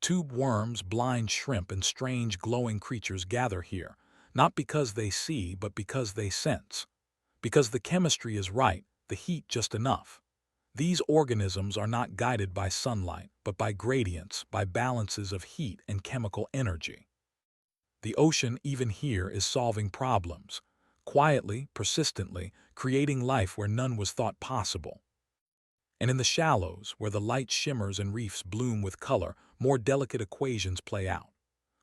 Tube worms, blind shrimp, and strange glowing creatures gather here, not because they see, but because they sense. Because the chemistry is right, the heat just enough. These organisms are not guided by sunlight, but by gradients, by balances of heat and chemical energy. The ocean, even here, is solving problems, quietly, persistently, creating life where none was thought possible. And in the shallows, where the light shimmers and reefs bloom with color, more delicate equations play out.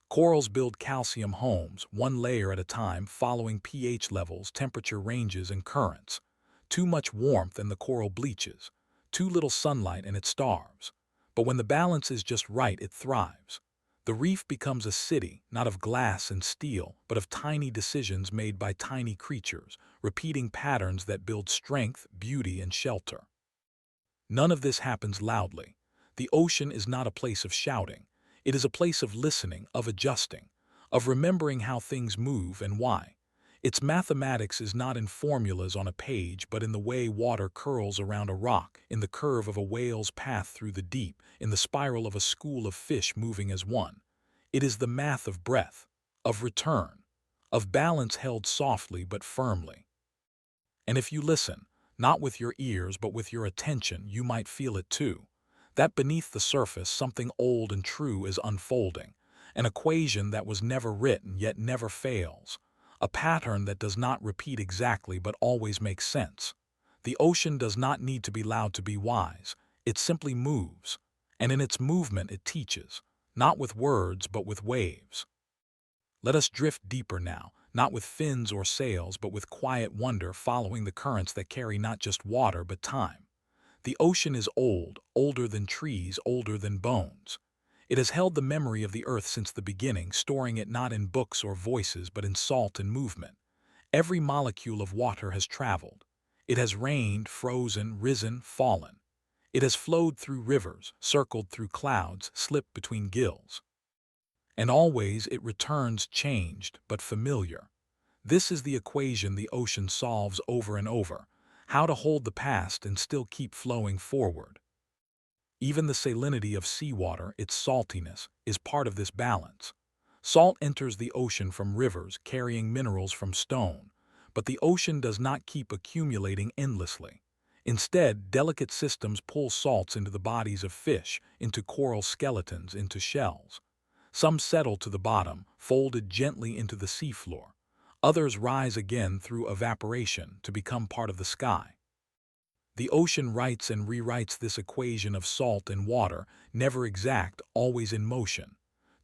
Corals build calcium homes, one layer at a time, following pH levels, temperature ranges, and currents. Too much warmth and the coral bleaches. Too little sunlight and it starves. But when the balance is just right, it thrives. The reef becomes a city, not of glass and steel, but of tiny decisions made by tiny creatures, repeating patterns that build strength, beauty, and shelter. None of this happens loudly. The ocean is not a place of shouting. It is a place of listening, of adjusting, of remembering how things move and why. Its mathematics is not in formulas on a page, but in the way water curls around a rock, in the curve of a whale's path through the deep, in the spiral of a school of fish moving as one. It is the math of breath, of return, of balance held softly but firmly. And if you listen, not with your ears but with your attention, you might feel it too. That beneath the surface something old and true is unfolding, an equation that was never written yet never fails, a pattern that does not repeat exactly but always makes sense. The ocean does not need to be loud to be wise, it simply moves, and in its movement it teaches, not with words but with waves. Let us drift deeper now, not with fins or sails but with quiet wonder, following the currents that carry not just water but time. The ocean is old, older than trees, older than bones. It has held the memory of the earth since the beginning, storing it not in books or voices but in salt and movement. Every molecule of water has traveled. It has rained, frozen, risen, fallen. It has flowed through rivers, circled through clouds, slipped between gills. And always it returns changed but familiar. This is the equation the ocean solves over and over: how to hold the past and still keep flowing forward. Even the salinity of seawater, its saltiness, is part of this balance. Salt enters the ocean from rivers carrying minerals from stone, but the ocean does not keep accumulating endlessly. Instead, delicate systems pull salts into the bodies of fish, into coral skeletons, into shells. Some settle to the bottom, folded gently into the seafloor. Others rise again through evaporation to become part of the sky. The ocean writes and rewrites this equation of salt and water, never exact, always in motion.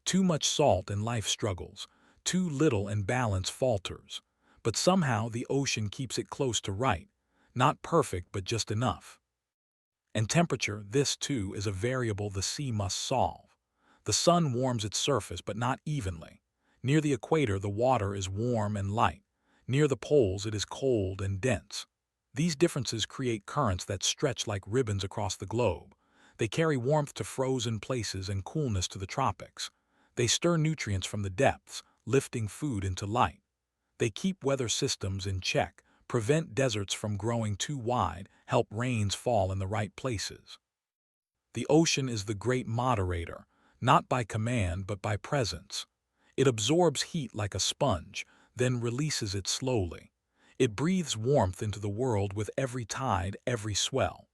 Too much salt and life struggles. Too little and balance falters. But somehow the ocean keeps it close to right. Not perfect, but just enough. And temperature, this too is a variable the sea must solve. The sun warms its surface, but not evenly. Near the equator, the water is warm and light. Near the poles, it is cold and dense. These differences create currents that stretch like ribbons across the globe. They carry warmth to frozen places and coolness to the tropics. They stir nutrients from the depths, lifting food into light. They keep weather systems in check, prevent deserts from growing too wide, help rains fall in the right places. The ocean is the great moderator, not by command but by presence. It absorbs heat like a sponge, then releases it slowly. It breathes warmth into the world with every tide, every swell.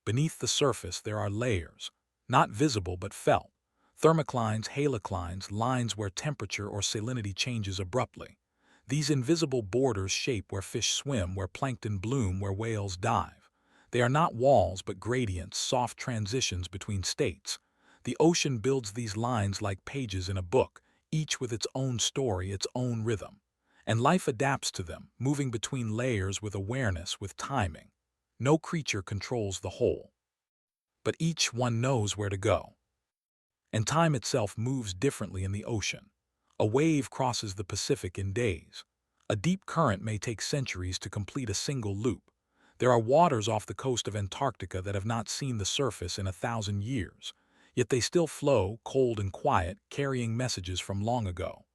Beneath the surface there are layers, not visible but felt. Thermoclines, haloclines, lines where temperature or salinity changes abruptly. These invisible borders shape where fish swim, where plankton bloom, where whales dive. They are not walls but gradients, soft transitions between states. The ocean builds these lines like pages in a book, each with its own story, its own rhythm. And life adapts to them, moving between layers with awareness, with timing. No creature controls the whole, but each one knows where to go. And time itself moves differently in the ocean. A wave crosses the Pacific in days. A deep current may take centuries to complete a single loop. There are waters off the coast of Antarctica that have not seen the surface in 1,000 years, yet they still flow, cold and quiet, carrying messages from long ago.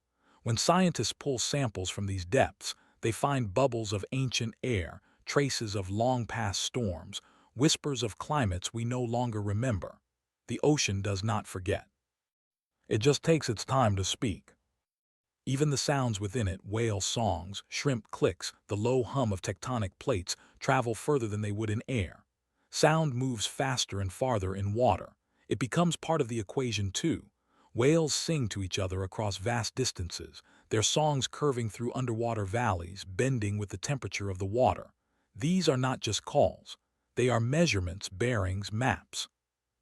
When scientists pull samples from these depths, they find bubbles of ancient air, traces of long-past storms, whispers of climates we no longer remember. The ocean does not forget. It just takes its time to speak. Even the sounds within it, whale songs, shrimp clicks, the low hum of tectonic plates, travel further than they would in air. Sound moves faster and farther in water. It becomes part of the equation too. Whales sing to each other across vast distances, their songs curving through underwater valleys, bending with the temperature of the water. These are not just calls. They are measurements, bearings, maps.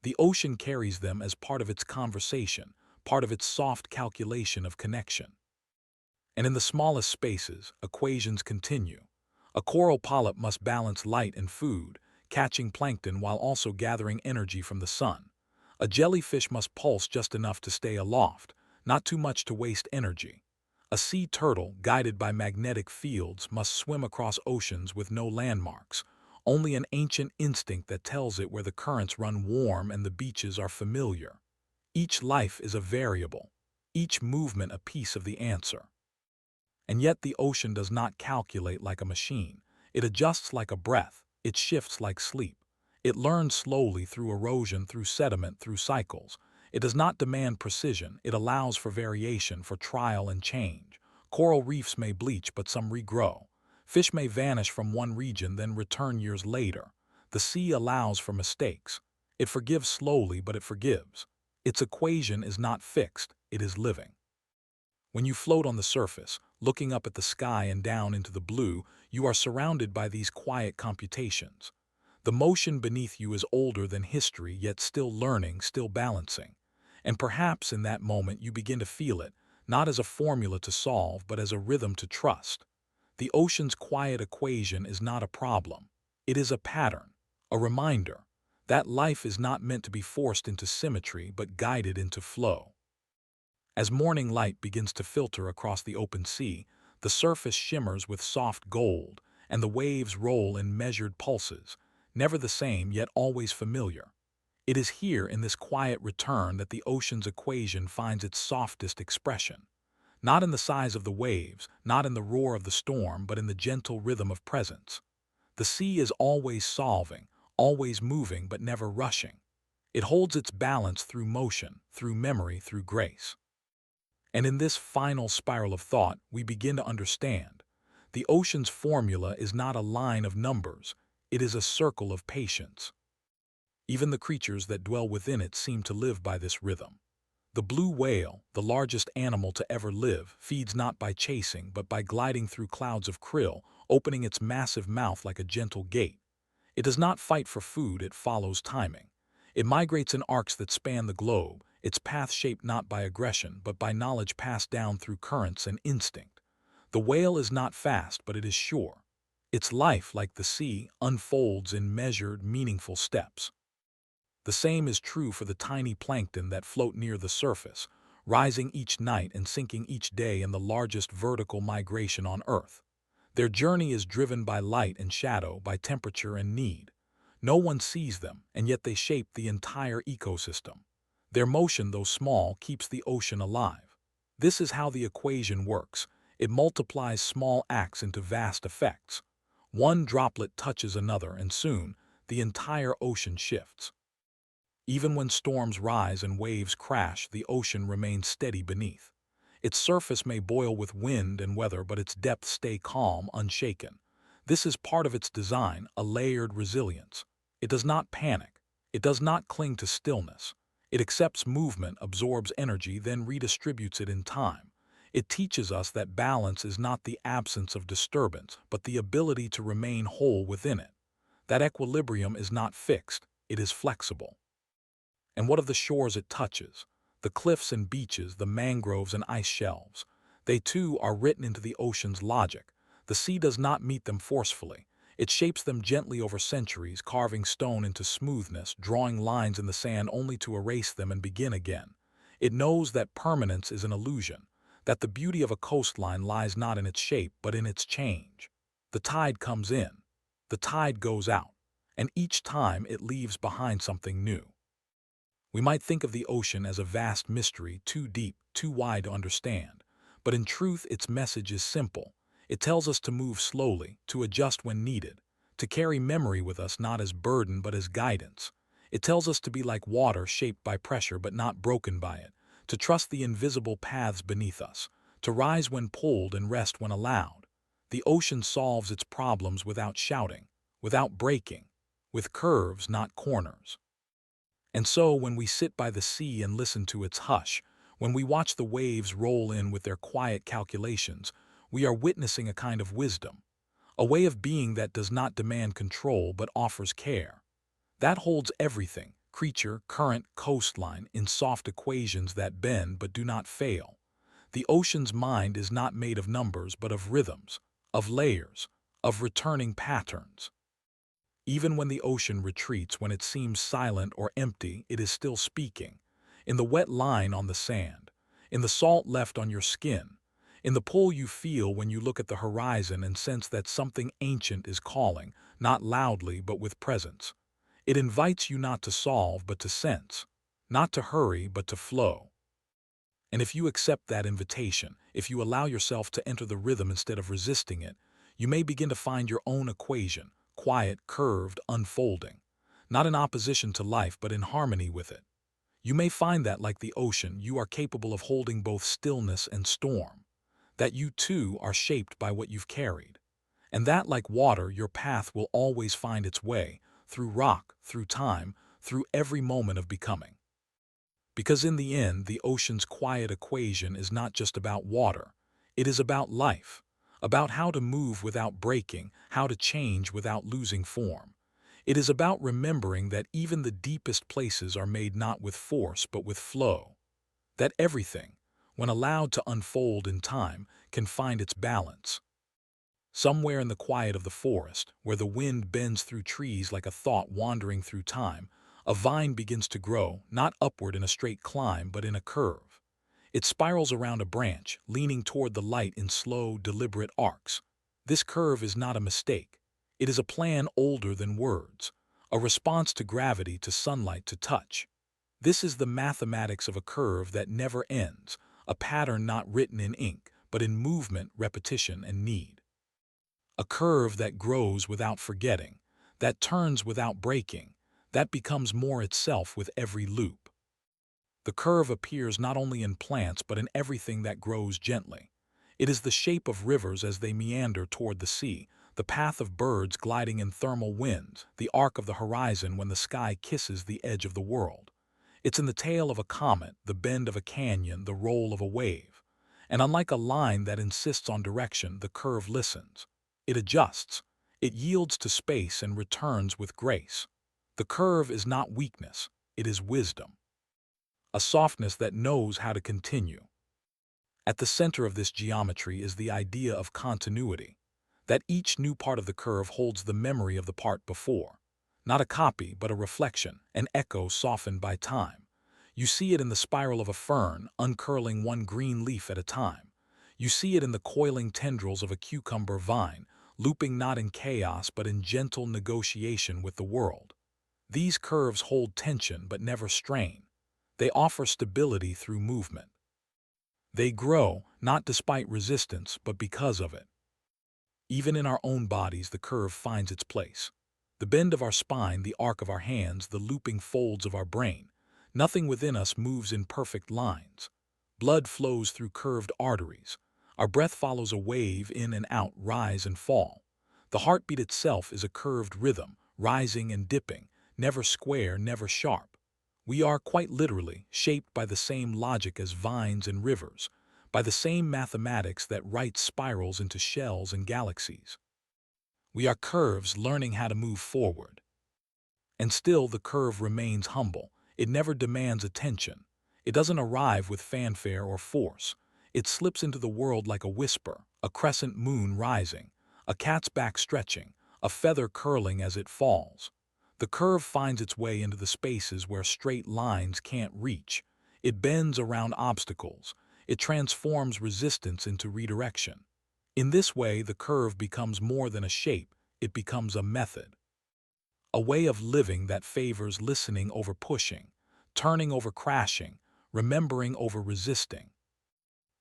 The ocean carries them as part of its conversation, part of its soft calculation of connection. And in the smallest spaces, equations continue. A coral polyp must balance light and food, catching plankton while also gathering energy from the sun. A jellyfish must pulse just enough to stay aloft, not too much to waste energy. A sea turtle, guided by magnetic fields, must swim across oceans with no landmarks, only an ancient instinct that tells it where the currents run warm and the beaches are familiar. Each life is a variable, each movement a piece of the answer. And yet the ocean does not calculate like a machine. It adjusts like a breath, it shifts like sleep. It learns slowly through erosion, through sediment, through cycles. It does not demand precision, it allows for variation, for trial and change. Coral reefs may bleach, but some regrow. Fish may vanish from one region, then return years later. The sea allows for mistakes. It forgives slowly, but it forgives. Its equation is not fixed, it is living. When you float on the surface, looking up at the sky and down into the blue, you are surrounded by these quiet computations. The motion beneath you is older than history, yet still learning, still balancing. And perhaps in that moment you begin to feel it, not as a formula to solve, but as a rhythm to trust. The ocean's quiet equation is not a problem. It is a pattern, a reminder that life is not meant to be forced into symmetry, but guided into flow. As morning light begins to filter across the open sea, the surface shimmers with soft gold, and the waves roll in measured pulses, never the same, yet always familiar. It is here, in this quiet return, that the ocean's equation finds its softest expression. Not in the size of the waves, not in the roar of the storm, but in the gentle rhythm of presence. The sea is always solving, always moving, but never rushing. It holds its balance through motion, through memory, through grace. And in this final spiral of thought, we begin to understand. The ocean's formula is not a line of numbers, it is a circle of patience. Even the creatures that dwell within it seem to live by this rhythm. The blue whale, the largest animal to ever live, feeds not by chasing, but by gliding through clouds of krill, opening its massive mouth like a gentle gate. It does not fight for food, it follows timing. It migrates in arcs that span the globe, its path shaped not by aggression, but by knowledge passed down through currents and instinct. The whale is not fast, but it is sure. Its life, like the sea, unfolds in measured, meaningful steps. The same is true for the tiny plankton that float near the surface, rising each night and sinking each day in the largest vertical migration on Earth. Their journey is driven by light and shadow, by temperature and need. No one sees them, and yet they shape the entire ecosystem. Their motion, though small, keeps the ocean alive. This is how the equation works. It multiplies small acts into vast effects. One droplet touches another, and soon, the entire ocean shifts. Even when storms rise and waves crash, the ocean remains steady beneath. Its surface may boil with wind and weather, but its depths stay calm, unshaken. This is part of its design, a layered resilience. It does not panic. It does not cling to stillness. It accepts movement, absorbs energy, then redistributes it in time. It teaches us that balance is not the absence of disturbance, but the ability to remain whole within it. That equilibrium is not fixed, it is flexible. And what of the shores it touches? The cliffs and beaches, the mangroves and ice shelves. They too are written into the ocean's logic. The sea does not meet them forcefully. It shapes them gently over centuries, carving stone into smoothness, drawing lines in the sand only to erase them and begin again. It knows that permanence is an illusion, that the beauty of a coastline lies not in its shape, but in its change. The tide comes in, the tide goes out, and each time it leaves behind something new. We might think of the ocean as a vast mystery, too deep, too wide to understand. But in truth, its message is simple. It tells us to move slowly, to adjust when needed, to carry memory with us not as burden but as guidance. It tells us to be like water, shaped by pressure but not broken by it, to trust the invisible paths beneath us, to rise when pulled and rest when allowed. The ocean solves its problems without shouting, without breaking, with curves, not corners. And so, when we sit by the sea and listen to its hush, when we watch the waves roll in with their quiet calculations, we are witnessing a kind of wisdom, a way of being that does not demand control but offers care. That holds everything, creature, current, coastline, in soft equations that bend but do not fail. The ocean's mind is not made of numbers but of rhythms, of layers, of returning patterns. Even when the ocean retreats, when it seems silent or empty, it is still speaking. In the wet line on the sand, in the salt left on your skin, in the pull you feel when you look at the horizon and sense that something ancient is calling, not loudly but with presence. It invites you not to solve but to sense, not to hurry but to flow. And if you accept that invitation, if you allow yourself to enter the rhythm instead of resisting it, you may begin to find your own equation, quiet, curved, unfolding, not in opposition to life but in harmony with it. You may find that, like the ocean, you are capable of holding both stillness and storm, that you too are shaped by what you've carried, and that, like water, your path will always find its way, through rock, through time, through every moment of becoming. Because in the end, the ocean's quiet equation is not just about water, it is about life, about how to move without breaking, how to change without losing form. It is about remembering that even the deepest places are made not with force but with flow, that everything, when allowed to unfold in time, can find its balance. Somewhere in the quiet of the forest, where the wind bends through trees like a thought wandering through time, a vine begins to grow, not upward in a straight climb, but in a curve. It spirals around a branch, leaning toward the light in slow, deliberate arcs. This curve is not a mistake. It is a plan older than words, a response to gravity, to sunlight, to touch. This is the mathematics of a curve that never ends, a pattern not written in ink, but in movement, repetition, and need. A curve that grows without forgetting, that turns without breaking, that becomes more itself with every loop. The curve appears not only in plants but in everything that grows gently. It is the shape of rivers as they meander toward the sea, the path of birds gliding in thermal winds, the arc of the horizon when the sky kisses the edge of the world. It's in the tail of a comet, the bend of a canyon, the roll of a wave. And unlike a line that insists on direction, the curve listens. It adjusts. It yields to space and returns with grace. The curve is not weakness, it is wisdom. A softness that knows how to continue. At the center of this geometry is the idea of continuity, that each new part of the curve holds the memory of the part before. Not a copy, but a reflection, an echo softened by time. You see it in the spiral of a fern, uncurling one green leaf at a time. You see it in the coiling tendrils of a cucumber vine, looping not in chaos but in gentle negotiation with the world. These curves hold tension but never strain. They offer stability through movement. They grow, not despite resistance, but because of it. Even in our own bodies, the curve finds its place. The bend of our spine, the arc of our hands, the looping folds of our brain. Nothing within us moves in perfect lines. Blood flows through curved arteries. Our breath follows a wave, in and out, rise and fall. The heartbeat itself is a curved rhythm, rising and dipping, never square, never sharp. We are, quite literally, shaped by the same logic as vines and rivers, by the same mathematics that writes spirals into shells and galaxies. We are curves learning how to move forward. And still the curve remains humble. It never demands attention. It doesn't arrive with fanfare or force. It slips into the world like a whisper, a crescent moon rising, a cat's back stretching, a feather curling as it falls. The curve finds its way into the spaces where straight lines can't reach. It bends around obstacles. It transforms resistance into redirection. In this way, the curve becomes more than a shape, it becomes a method. A way of living that favors listening over pushing, turning over crashing, remembering over resisting.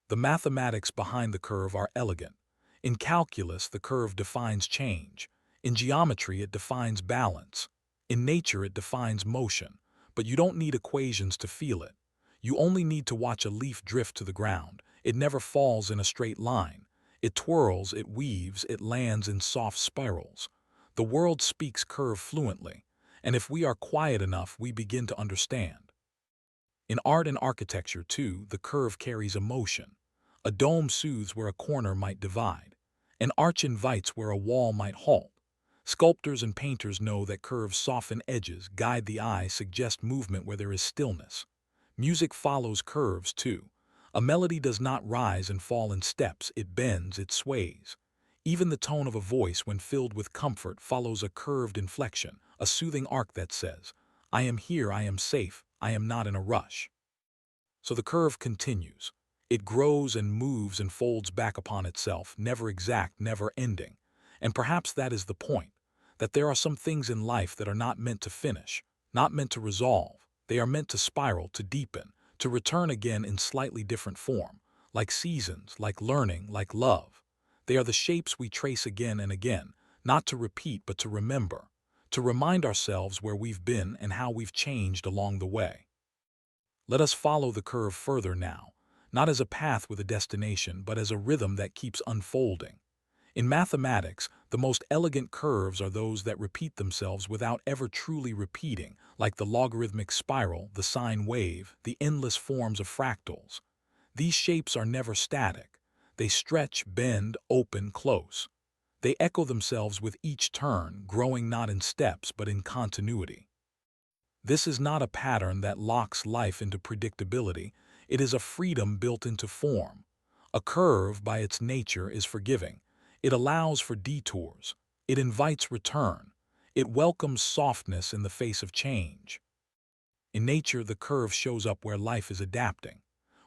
The mathematics behind the curve are elegant. In calculus, the curve defines change. In geometry, it defines balance. In nature, it defines motion. But you don't need equations to feel it. You only need to watch a leaf drift to the ground. It never falls in a straight line. It twirls, it weaves, it lands in soft spirals. The world speaks curve fluently, and if we are quiet enough, we begin to understand. In art and architecture, too, the curve carries emotion. A dome soothes where a corner might divide. An arch invites where a wall might halt. Sculptors and painters know that curves soften edges, guide the eye, suggest movement where there is stillness. Music follows curves, too. A melody does not rise and fall in steps, it bends, it sways. Even the tone of a voice when filled with comfort follows a curved inflection, a soothing arc that says, I am here, I am safe, I am not in a rush. So the curve continues. It grows and moves and folds back upon itself, never exact, never ending. And perhaps that is the point, that there are some things in life that are not meant to finish, not meant to resolve. They are meant to spiral, to deepen, to return again in slightly different form, like seasons, like learning, like love. They are the shapes we trace again and again, not to repeat but to remember, to remind ourselves where we've been and how we've changed along the way. Let us follow the curve further now, not as a path with a destination, but as a rhythm that keeps unfolding. In mathematics, the most elegant curves are those that repeat themselves without ever truly repeating, like the logarithmic spiral, the sine wave, the endless forms of fractals. These shapes are never static. They stretch, bend, open, close. They echo themselves with each turn, growing not in steps but in continuity. This is not a pattern that locks life into predictability. It is a freedom built into form. A curve, by its nature, is forgiving. It allows for detours. It invites return. It welcomes softness in the face of change. In nature, the curve shows up where life is adapting.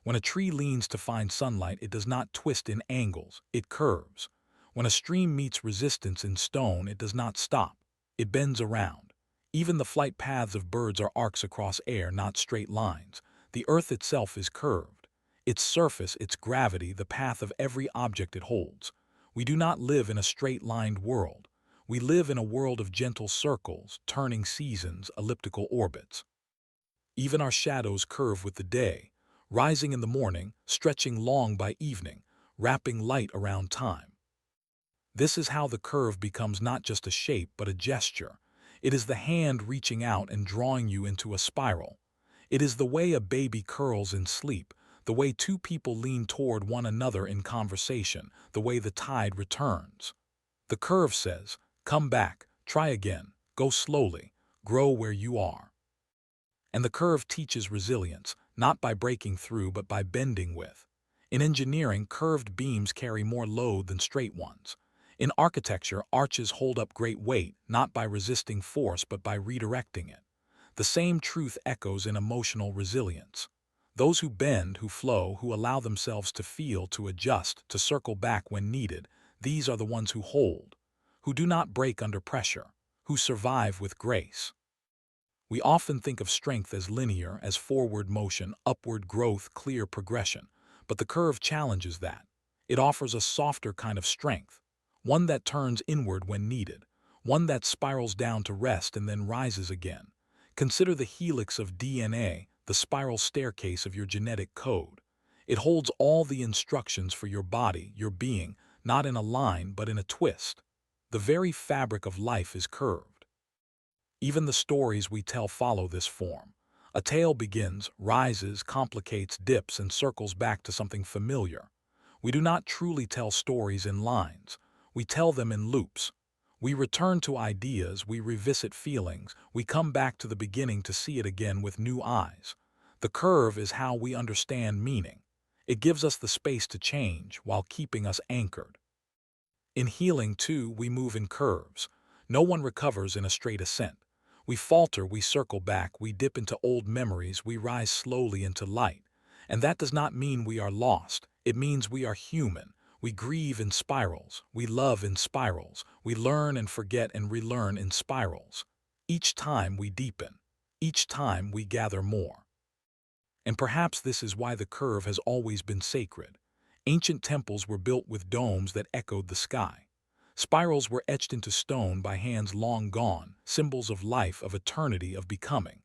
When a tree leans to find sunlight, it does not twist in angles, it curves. When a stream meets resistance in stone, it does not stop. It bends around. Even the flight paths of birds are arcs across air, not straight lines. The earth itself is curved. Its surface, its gravity, the path of every object it holds. We do not live in a straight-lined world. We live in a world of gentle circles, turning seasons, elliptical orbits. Even our shadows curve with the day, rising in the morning, stretching long by evening, wrapping light around time. This is how the curve becomes not just a shape but a gesture. It is the hand reaching out and drawing you into a spiral. It is the way a baby curls in sleep, the way two people lean toward one another in conversation, the way the tide returns. The curve says, come back, try again, go slowly, grow where you are. And the curve teaches resilience, not by breaking through but by bending with. In engineering, curved beams carry more load than straight ones. In architecture, arches hold up great weight, not by resisting force but by redirecting it. The same truth echoes in emotional resilience. Those who bend, who flow, who allow themselves to feel, to adjust, to circle back when needed, these are the ones who hold, who do not break under pressure, who survive with grace. We often think of strength as linear, as forward motion, upward growth, clear progression, but the curve challenges that. It offers a softer kind of strength, one that turns inward when needed, one that spirals down to rest and then rises again. Consider the helix of DNA, the spiral staircase of your genetic code. It holds all the instructions for your body, your being, not in a line but in a twist. The very fabric of life is curved. Even the stories we tell follow this form. A tale begins, rises, complicates, dips, and circles back to something familiar. We do not truly tell stories in lines. We tell them in loops. We return to ideas, we revisit feelings, we come back to the beginning to see it again with new eyes. The curve is how we understand meaning. It gives us the space to change while keeping us anchored. In healing, too, we move in curves. No one recovers in a straight ascent. We falter, we circle back, we dip into old memories, we rise slowly into light. And that does not mean we are lost. It means we are human. We grieve in spirals, we love in spirals, we learn and forget and relearn in spirals. Each time we deepen. Each time we gather more. And perhaps this is why the curve has always been sacred. Ancient temples were built with domes that echoed the sky. Spirals were etched into stone by hands long gone, symbols of life, of eternity, of becoming.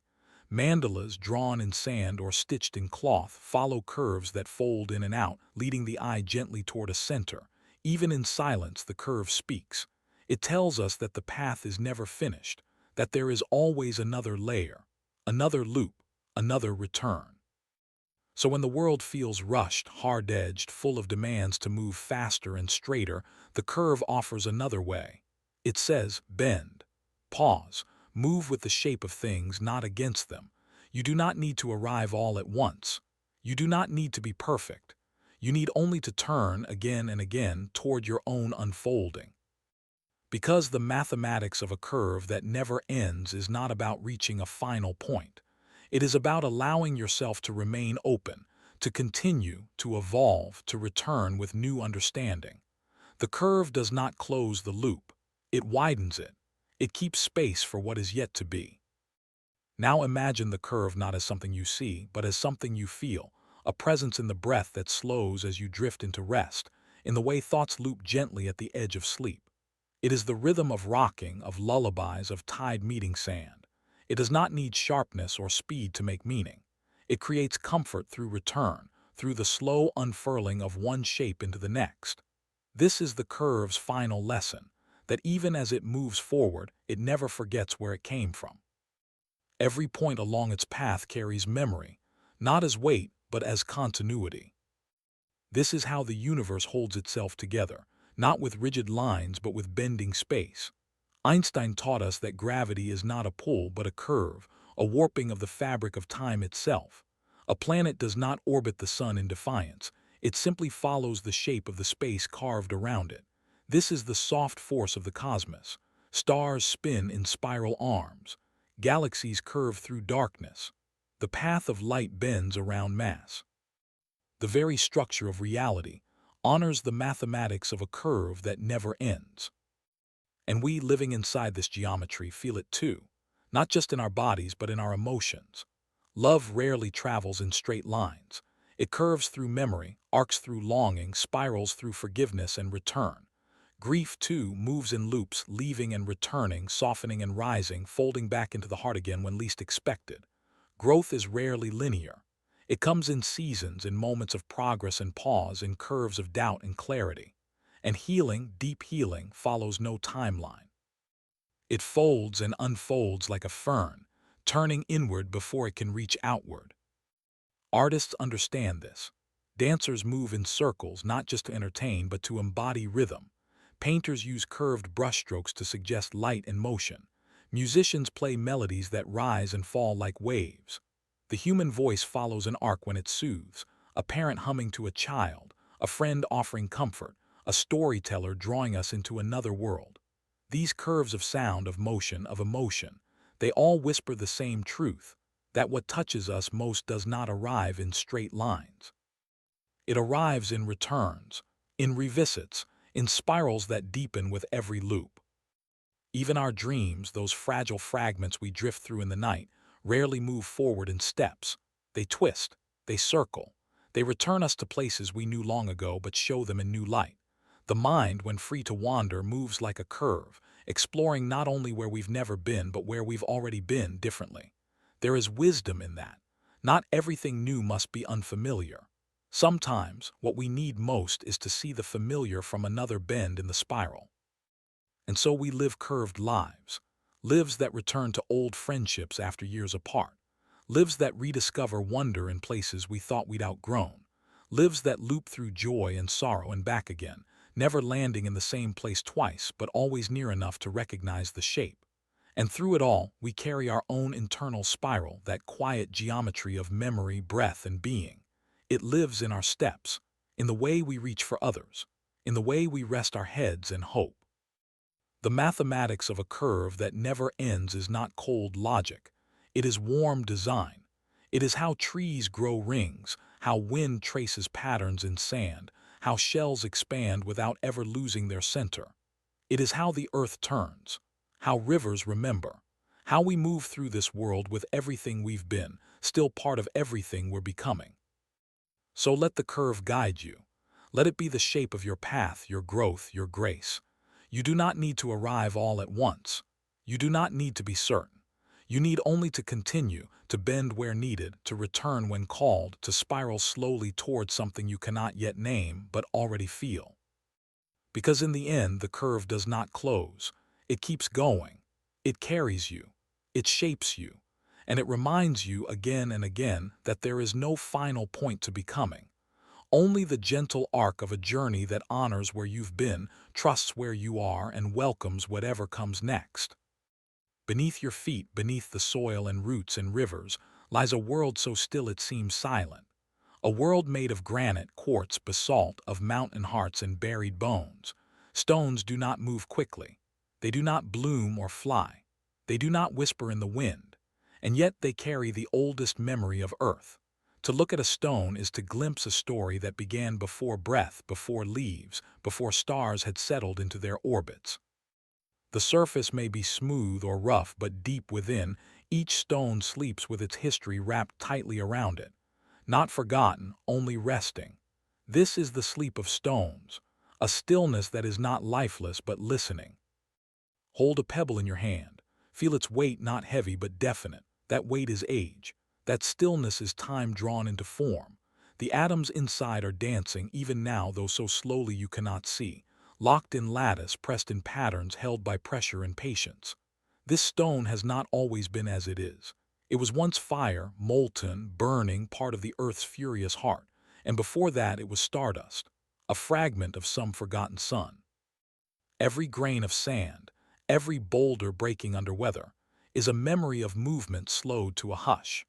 Mandalas drawn in sand or stitched in cloth follow curves that fold in and out, leading the eye gently toward a center. Even in silence, the curve speaks. It tells us that the path is never finished, that there is always another layer, another loop, another return. So when the world feels rushed, hard-edged, full of demands to move faster and straighter, the curve offers another way. It says, bend, pause, move with the shape of things, not against them. You do not need to arrive all at once. You do not need to be perfect. You need only to turn again and again toward your own unfolding. Because the mathematics of a curve that never ends is not about reaching a final point. It is about allowing yourself to remain open, to continue, to evolve, to return with new understanding. The curve does not close the loop. It widens it. It keeps space for what is yet to be. Now imagine the curve not as something you see, but as something you feel, a presence in the breath that slows as you drift into rest, in the way thoughts loop gently at the edge of sleep. It is the rhythm of rocking, of lullabies, of tide meeting sand. It does not need sharpness or speed to make meaning. It creates comfort through return, through the slow unfurling of one shape into the next. This is the curve's final lesson, that even as it moves forward, it never forgets where it came from. Every point along its path carries memory, not as weight, but as continuity. This is how the universe holds itself together, not with rigid lines, but with bending space. Einstein taught us that gravity is not a pull, but a curve, a warping of the fabric of time itself. A planet does not orbit the sun in defiance. It simply follows the shape of the space carved around it. This is the soft force of the cosmos. Stars spin in spiral arms. Galaxies curve through darkness. The path of light bends around mass. The very structure of reality honors the mathematics of a curve that never ends. And we, living inside this geometry, feel it too, not just in our bodies, but in our emotions. Love rarely travels in straight lines. It curves through memory, arcs through longing, spirals through forgiveness and return. Grief, too, moves in loops, leaving and returning, softening and rising, folding back into the heart again when least expected. Growth is rarely linear. It comes in seasons, in moments of progress and pause, in curves of doubt and clarity. And healing, deep healing, follows no timeline. It folds and unfolds like a fern, turning inward before it can reach outward. Artists understand this. Dancers move in circles, not just to entertain, but to embody rhythm. Painters use curved brushstrokes to suggest light and motion. Musicians play melodies that rise and fall like waves. The human voice follows an arc when it soothes, a parent humming to a child, a friend offering comfort, a storyteller drawing us into another world. These curves of sound, of motion, of emotion, they all whisper the same truth, that what touches us most does not arrive in straight lines. It arrives in returns, in revisits, in spirals that deepen with every loop. Even our dreams, those fragile fragments we drift through in the night, rarely move forward in steps. They twist, they circle, they return us to places we knew long ago but show them in new light. The mind, when free to wander, moves like a curve, exploring not only where we've never been but where we've already been differently. There is wisdom in that. Not everything new must be unfamiliar. Sometimes, what we need most is to see the familiar from another bend in the spiral. And so we live curved lives, lives that return to old friendships after years apart, lives that rediscover wonder in places we thought we'd outgrown, lives that loop through joy and sorrow and back again, never landing in the same place twice, but always near enough to recognize the shape. And through it all, we carry our own internal spiral, that quiet geometry of memory, breath, and being. It lives in our steps, in the way we reach for others, in the way we rest our heads and hope. The mathematics of a curve that never ends is not cold logic. It is warm design. It is how trees grow rings, how wind traces patterns in sand, how shells expand without ever losing their center. It is how the earth turns, how rivers remember, how we move through this world with everything we've been, still part of everything we're becoming. So let the curve guide you. Let it be the shape of your path, your growth, your grace. You do not need to arrive all at once. You do not need to be certain. You need only to continue, to bend where needed, to return when called, to spiral slowly towards something you cannot yet name but already feel. Because in the end, the curve does not close. It keeps going. It carries you. It shapes you. And it reminds you again and again that there is no final point to becoming. Only the gentle arc of a journey that honors where you've been, trusts where you are, and welcomes whatever comes next. Beneath your feet, beneath the soil and roots and rivers, lies a world so still it seems silent. A world made of granite, quartz, basalt, of mountain hearts and buried bones. Stones do not move quickly. They do not bloom or fly. They do not whisper in the wind. And yet they carry the oldest memory of Earth. To look at a stone is to glimpse a story that began before breath, before leaves, before stars had settled into their orbits. The surface may be smooth or rough, but deep within, each stone sleeps with its history wrapped tightly around it. Not forgotten, only resting. This is the sleep of stones, a stillness that is not lifeless but listening. Hold a pebble in your hand. Feel its weight, not heavy but definite. That weight is age. That stillness is time drawn into form. The atoms inside are dancing even now, though so slowly you cannot see. Locked in lattice, pressed in patterns, held by pressure and patience. This stone has not always been as it is. It was once fire, molten, burning, part of the Earth's furious heart, and before that it was stardust, a fragment of some forgotten sun. Every grain of sand, every boulder breaking under weather, is a memory of movement slowed to a hush.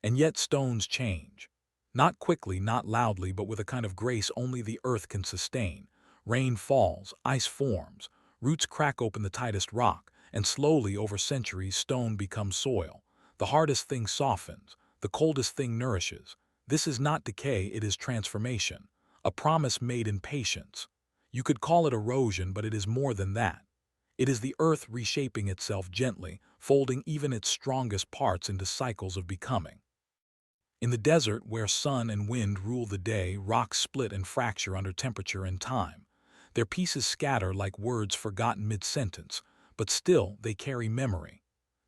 And yet stones change. Not quickly, not loudly, but with a kind of grace only the earth can sustain. Rain falls, ice forms, roots crack open the tightest rock, and slowly over centuries stone becomes soil. The hardest thing softens, the coldest thing nourishes. This is not decay, it is transformation, a promise made in patience. You could call it erosion, but it is more than that. It is the earth reshaping itself gently, folding even its strongest parts into cycles of becoming. In the desert, where sun and wind rule the day, rocks split and fracture under temperature and time. Their pieces scatter like words forgotten mid-sentence, but still they carry memory.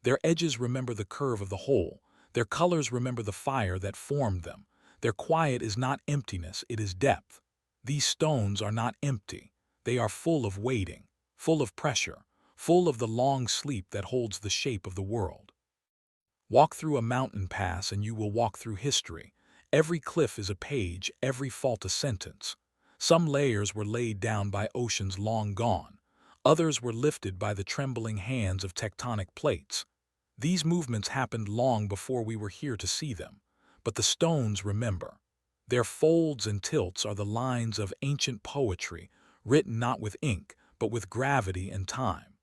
Their edges remember the curve of the whole. Their colors remember the fire that formed them. Their quiet is not emptiness, it is depth. These stones are not empty. They are full of waiting, full of pressure, full of the long sleep that holds the shape of the world. Walk through a mountain pass and you will walk through history. Every cliff is a page, every fault a sentence. Some layers were laid down by oceans long gone. Others were lifted by the trembling hands of tectonic plates. These movements happened long before we were here to see them. But the stones remember. Their folds and tilts are the lines of ancient poetry, written not with ink, but with gravity and time.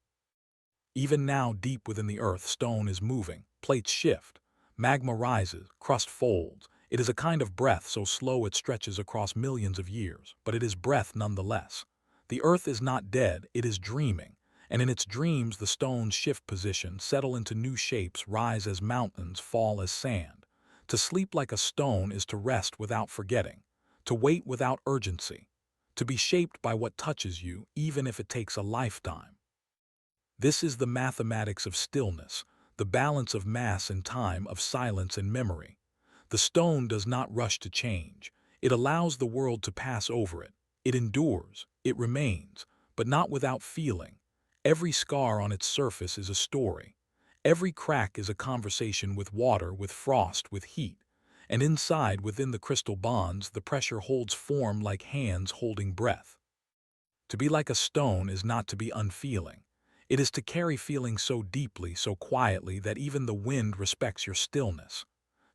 Even now, deep within the earth, stone is moving, plates shift, magma rises, crust folds. It is a kind of breath so slow it stretches across millions of years, but it is breath nonetheless. The earth is not dead, it is dreaming, and in its dreams the stones shift position, settle into new shapes, rise as mountains, fall as sand. To sleep like a stone is to rest without forgetting, to wait without urgency, to be shaped by what touches you, even if it takes a lifetime. This is the mathematics of stillness, the balance of mass and time, of silence and memory. The stone does not rush to change. It allows the world to pass over it. It endures, it remains, but not without feeling. Every scar on its surface is a story. Every crack is a conversation with water, with frost, with heat. And inside, within the crystal bonds, the pressure holds form like hands holding breath. To be like a stone is not to be unfeeling. It is to carry feeling so deeply, so quietly, that even the wind respects your stillness.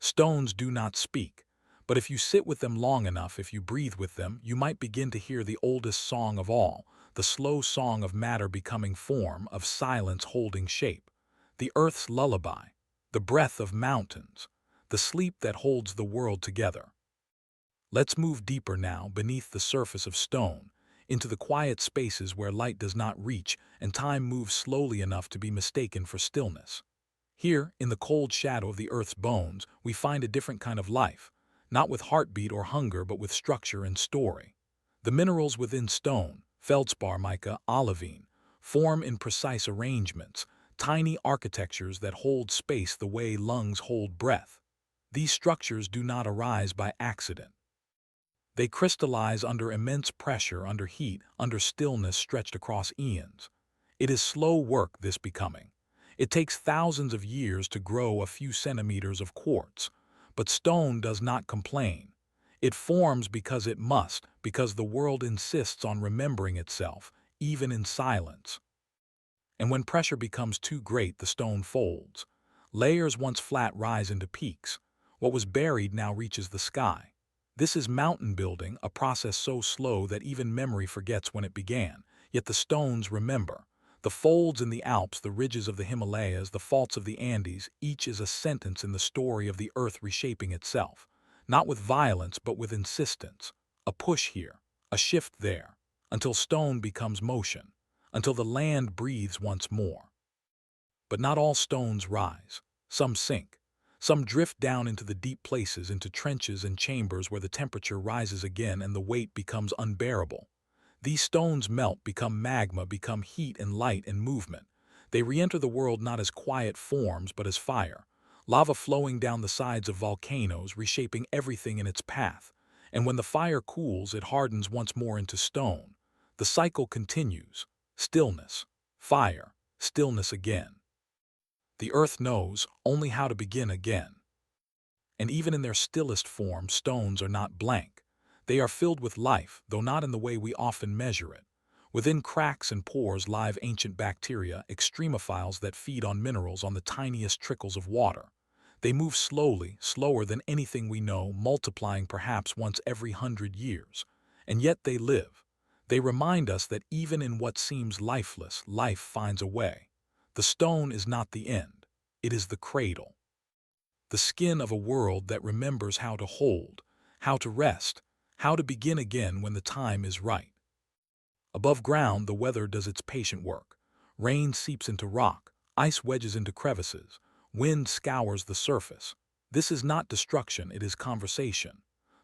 Stones do not speak, but if you sit with them long enough, if you breathe with them, you might begin to hear the oldest song of all, the slow song of matter becoming form, of silence holding shape, the earth's lullaby, the breath of mountains, the sleep that holds the world together. Let's move deeper now, beneath the surface of stone, into the quiet spaces where light does not reach and time moves slowly enough to be mistaken for stillness. Here, in the cold shadow of the earth's bones, we find a different kind of life, not with heartbeat or hunger, but with structure and story. The minerals within stone, feldspar, mica, olivine, form in precise arrangements, tiny architectures that hold space the way lungs hold breath. These structures do not arise by accident. They crystallize under immense pressure, under heat, under stillness stretched across eons. It is slow work, this becoming. It takes thousands of years to grow a few centimeters of quartz. But stone does not complain. It forms because it must, because the world insists on remembering itself, even in silence. And when pressure becomes too great, the stone folds. Layers once flat rise into peaks. What was buried now reaches the sky. This is mountain building, a process so slow that even memory forgets when it began. Yet the stones remember. The folds in the Alps, the ridges of the Himalayas, the faults of the Andes, each is a sentence in the story of the earth reshaping itself. Not with violence, but with insistence. A push here, a shift there, until stone becomes motion, until the land breathes once more. But not all stones rise. Some sink. Some drift down into the deep places, into trenches and chambers where the temperature rises again and the weight becomes unbearable. These stones melt, become magma, become heat and light and movement. They re-enter the world not as quiet forms but as fire. Lava flowing down the sides of volcanoes, reshaping everything in its path. And when the fire cools, it hardens once more into stone. The cycle continues. Stillness, fire, stillness again. The earth knows only how to begin again. And even in their stillest form, stones are not blank. They are filled with life, though not in the way we often measure it. Within cracks and pores live ancient bacteria, extremophiles that feed on minerals, on the tiniest trickles of water. They move slowly, slower than anything we know, multiplying perhaps once every 100 years. And yet they live. They remind us that even in what seems lifeless, life finds a way. The stone is not the end. It is the cradle. The skin of a world that remembers how to hold, how to rest, how to begin again when the time is right. Above ground, the weather does its patient work. Rain seeps into rock, ice wedges into crevices, wind scours the surface. This is not destruction, it is conversation.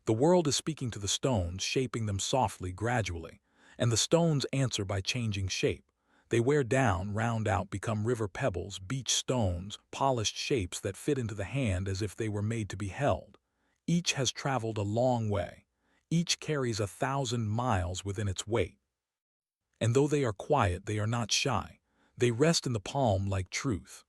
The world is speaking to the stones, shaping them softly, gradually, and the stones answer by changing shape. They wear down, round out, become river pebbles, beach stones, polished shapes that fit into the hand as if they were made to be held. Each has traveled a long way. Each carries 1,000 miles within its weight. And though they are quiet, they are not shy. They rest in the palm like truth.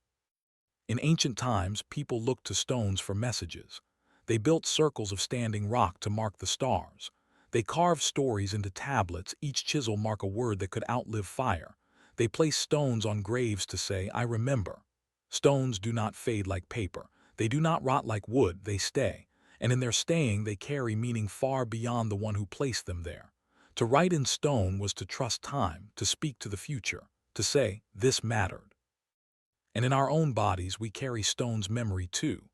In ancient times, people looked to stones for messages. They built circles of standing rock to mark the stars. They carved stories into tablets, each chisel mark a word that could outlive fire. They placed stones on graves to say, "I remember." Stones do not fade like paper. They do not rot like wood, they stay. And in their staying, they carry meaning far beyond the one who placed them there. To write in stone was to trust time, to speak to the future, to say, "This mattered." And in our own bodies, we carry stone's memory too.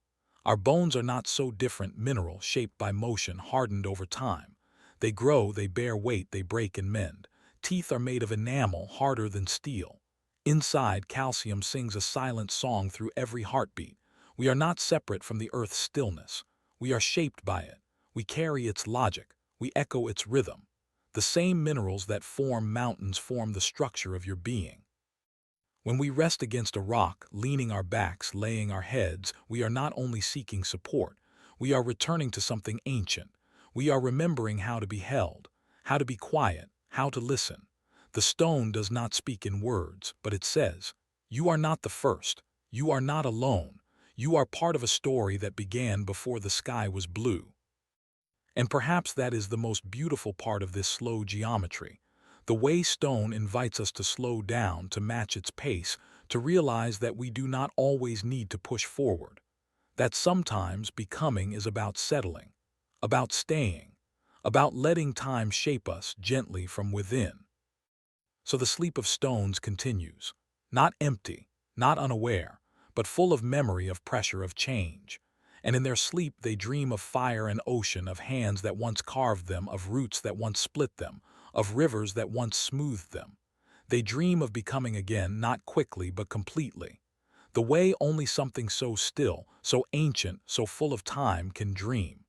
Our bones are not so different, mineral, shaped by motion, hardened over time. They grow, they bear weight, they break and mend. Teeth are made of enamel, harder than steel. Inside, calcium sings a silent song through every heartbeat. We are not separate from the earth's stillness. We are shaped by it. We carry its logic. We echo its rhythm. The same minerals that form mountains form the structure of your being. When we rest against a rock, leaning our backs, laying our heads, we are not only seeking support, we are returning to something ancient. We are remembering how to be held, how to be quiet, how to listen. The stone does not speak in words, but it says, "You are not the first. You are not alone. You are part of a story that began before the sky was blue." And perhaps that is the most beautiful part of this slow geometry. The way stone invites us to slow down, to match its pace, to realize that we do not always need to push forward. That sometimes becoming is about settling, about staying, about letting time shape us gently from within. So the sleep of stones continues, not empty, not unaware, but full of memory, of pressure, of change. And in their sleep they dream of fire and ocean, of hands that once carved them, of roots that once split them, of rivers that once smoothed them. They dream of becoming again, not quickly but completely. The way only something so still, so ancient, so full of time can dream.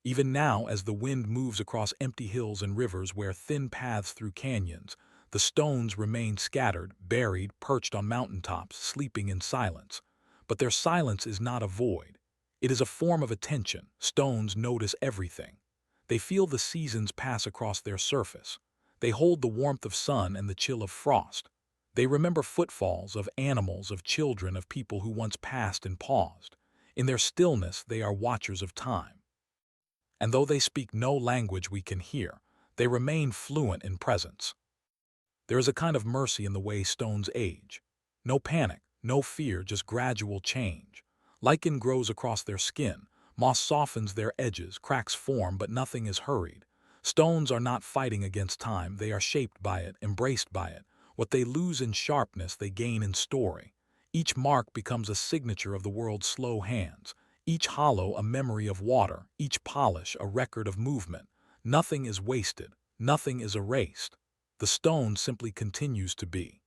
Even now, as the wind moves across empty hills and rivers where thin paths through canyons, the stones remain scattered, buried, perched on mountaintops, sleeping in silence. But their silence is not a void. It is a form of attention. Stones notice everything. They feel the seasons pass across their surface. They hold the warmth of sun and the chill of frost. They remember footfalls of animals, of children, of people who once passed and paused. In their stillness, they are watchers of time. And though they speak no language we can hear, they remain fluent in presence. There is a kind of mercy in the way stones age. No panic, no fear, just gradual change. Lichen grows across their skin, moss softens their edges, cracks form, but nothing is hurried. Stones are not fighting against time, they are shaped by it, embraced by it. What they lose in sharpness, they gain in story. Each mark becomes a signature of the world's slow hands, each hollow a memory of water, each polish a record of movement. Nothing is wasted, nothing is erased. The stone simply continues to be.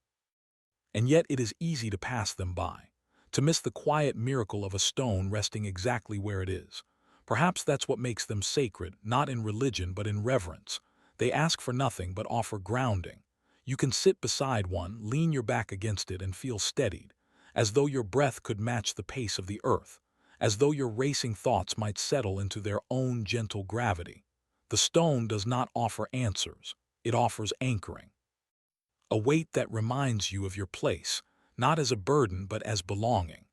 And yet it is easy to pass them by, to miss the quiet miracle of a stone resting exactly where it is. Perhaps that's what makes them sacred, not in religion but in reverence. They ask for nothing but offer grounding. You can sit beside one, lean your back against it and feel steadied, as though your breath could match the pace of the earth, as though your racing thoughts might settle into their own gentle gravity. The stone does not offer answers, it offers anchoring. A weight that reminds you of your place, not as a burden but as belonging.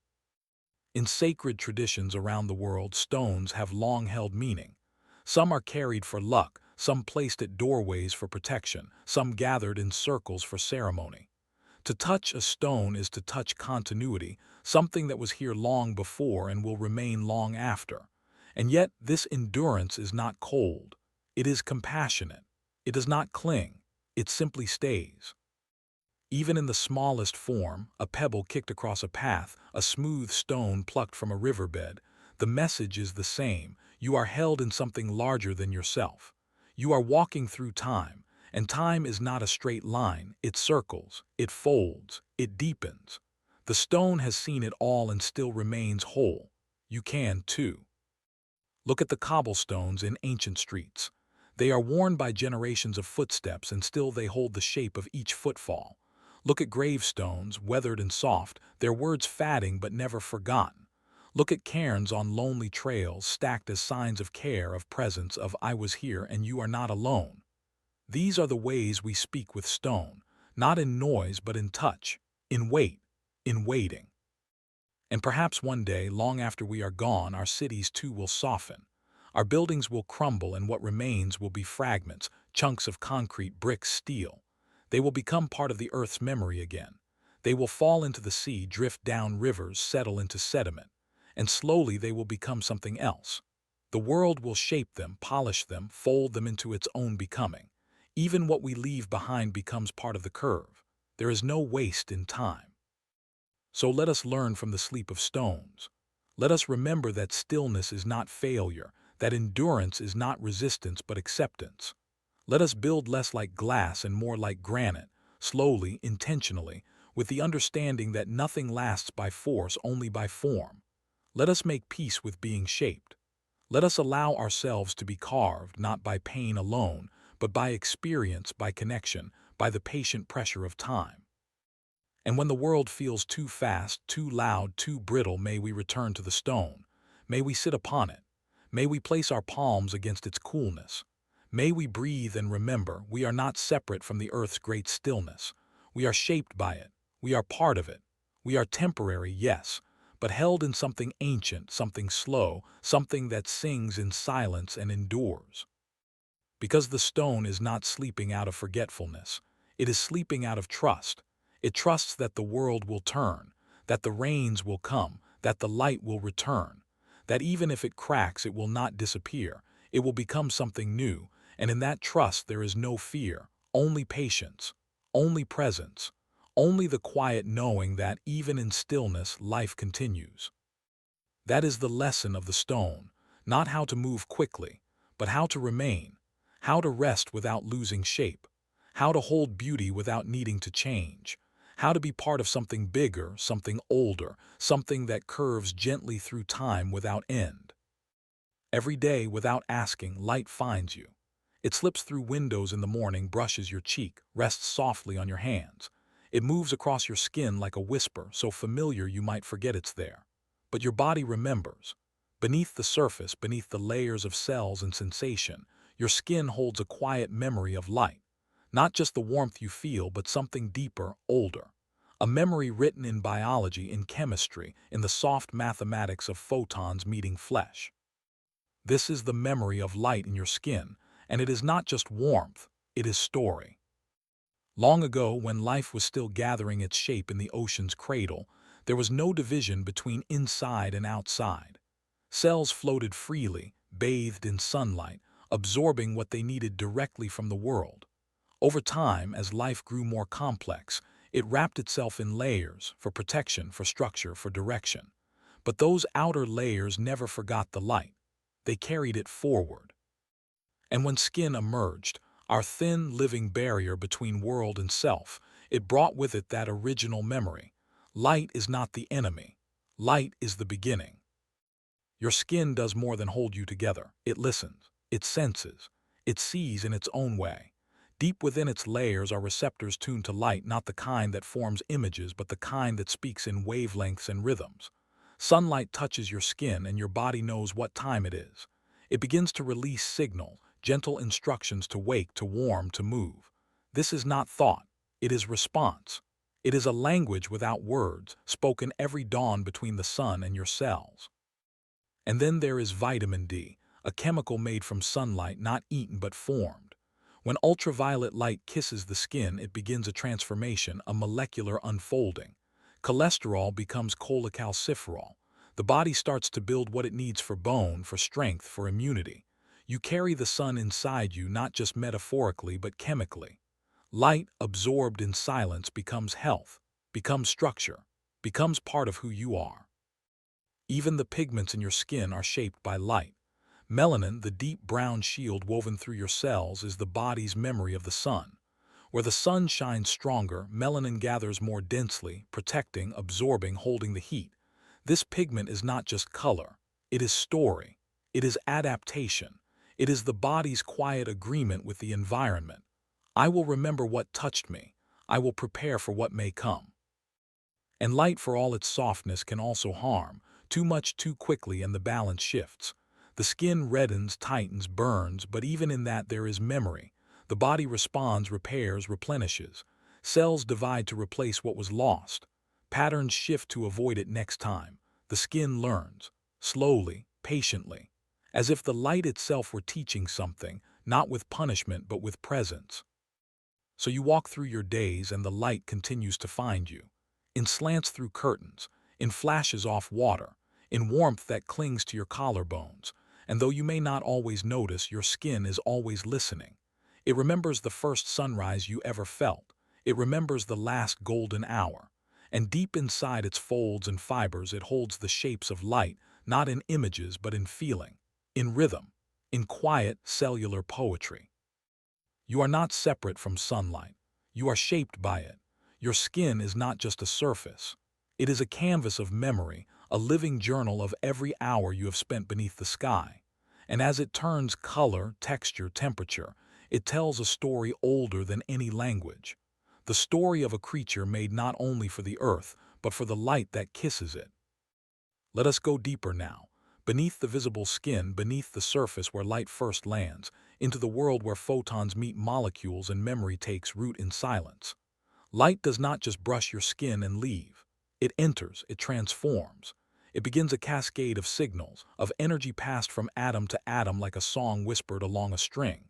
In sacred traditions around the world, stones have long held meaning. Some are carried for luck, some placed at doorways for protection, some gathered in circles for ceremony. To touch a stone is to touch continuity, something that was here long before and will remain long after. And yet this endurance is not cold. It is compassionate. It does not cling. It simply stays. Even in the smallest form, a pebble kicked across a path, a smooth stone plucked from a riverbed, the message is the same. You are held in something larger than yourself. You are walking through time, and time is not a straight line. It circles, it folds, it deepens. The stone has seen it all and still remains whole. You can, too. Look at the cobblestones in ancient streets. They are worn by generations of footsteps and still they hold the shape of each footfall. Look at gravestones, weathered and soft, their words fading but never forgotten. Look at cairns on lonely trails, stacked as signs of care, of presence, of I was here and you are not alone. These are the ways we speak with stone, not in noise but in touch, in weight, in waiting. And perhaps one day, long after we are gone, our cities too will soften. Our buildings will crumble and what remains will be fragments, chunks of concrete, bricks, steel. They will become part of the earth's memory again. They will fall into the sea, drift down rivers, settle into sediment. And slowly they will become something else. The world will shape them, polish them, fold them into its own becoming. Even what we leave behind becomes part of the curve. There is no waste in time. So let us learn from the sleep of stones. Let us remember that stillness is not failure, that endurance is not resistance but acceptance. Let us build less like glass and more like granite, slowly, intentionally, with the understanding that nothing lasts by force, only by form. Let us make peace with being shaped. Let us allow ourselves to be carved, not by pain alone, but by experience, by connection, by the patient pressure of time. And when the world feels too fast, too loud, too brittle, may we return to the stone. May we sit upon it. May we place our palms against its coolness. May we breathe and remember we are not separate from the earth's great stillness. We are shaped by it. We are part of it. We are temporary, yes, but held in something ancient, something slow, something that sings in silence and endures. Because the stone is not sleeping out of forgetfulness. It is sleeping out of trust. It trusts that the world will turn, that the rains will come, that the light will return, that even if it cracks, it will not disappear. It will become something new, and in that trust there is no fear, only patience, only presence, only the quiet knowing that even in stillness life continues. That is the lesson of the stone, not how to move quickly, but how to remain, how to rest without losing shape, how to hold beauty without needing to change, how to be part of something bigger, something older, something that curves gently through time without end. Every day, without asking, light finds you. It slips through windows in the morning, brushes your cheek, rests softly on your hands. It moves across your skin like a whisper, so familiar you might forget it's there. But your body remembers. Beneath the surface, beneath the layers of cells and sensation, your skin holds a quiet memory of light. Not just the warmth you feel, but something deeper, older. A memory written in biology, in chemistry, in the soft mathematics of photons meeting flesh. This is the memory of light in your skin, and it is not just warmth, it is story. Long ago, when life was still gathering its shape in the ocean's cradle, There was no division between inside and outside. Cells floated freely, bathed in sunlight, absorbing what they needed directly from the world. Over time, as life grew more complex, it wrapped itself in layers for protection, for structure, for direction. But those outer layers never forgot the light. They carried it forward. And when skin emerged, our thin, living barrier between world and self, it brought with it that original memory. Light is not the enemy. Light is the beginning. Your skin does more than hold you together. It listens, it senses, it sees in its own way. Deep within its layers are receptors tuned to light, not the kind that forms images, but the kind that speaks in wavelengths and rhythms. Sunlight touches your skin and your body knows what time it is. It begins to release signal, gentle instructions to wake, to warm, to move. This is not thought, it is response. It is a language without words, spoken every dawn between the sun and your cells. And then there is vitamin D, a chemical made from sunlight, not eaten but formed. When ultraviolet light kisses the skin, it begins a transformation, a molecular unfolding. Cholesterol becomes cholecalciferol. The body starts to build what it needs for bone, for strength, for immunity. You carry the sun inside you, not just metaphorically but chemically. Light, absorbed in silence, becomes health, becomes structure, becomes part of who you are. Even the pigments in your skin are shaped by light. Melanin, the deep brown shield woven through your cells, is the body's memory of the sun. Where the sun shines stronger, melanin gathers more densely, protecting, absorbing, holding the heat. This pigment is not just color. It is story. It is adaptation. It is the body's quiet agreement with the environment. I will remember what touched me. I will prepare for what may come. And light, for all its softness, can also harm. Too much too quickly and the balance shifts. The skin reddens, tightens, burns, but even in that there is memory. The body responds, repairs, replenishes. Cells divide to replace what was lost. Patterns shift to avoid it next time. The skin learns, slowly, patiently, as if the light itself were teaching something, not with punishment but with presence. So you walk through your days and the light continues to find you. In slants through curtains, in flashes off water, in warmth that clings to your collarbones. And though you may not always notice, your skin is always listening. It remembers the first sunrise you ever felt. It remembers the last golden hour. And deep inside its folds and fibers it holds the shapes of light, not in images but in feeling, in rhythm, in quiet cellular poetry. You are not separate from sunlight. You are shaped by it. Your skin is not just a surface. It is a canvas of memory, a living journal of every hour you have spent beneath the sky. And as it turns color, texture, temperature, it tells a story older than any language. The story of a creature made not only for the earth, but for the light that kisses it. Let us go deeper now, beneath the visible skin, beneath the surface where light first lands, into the world where photons meet molecules and memory takes root in silence. Light does not just brush your skin and leave. It enters, it transforms. It begins a cascade of signals, of energy passed from atom to atom like a song whispered along a string.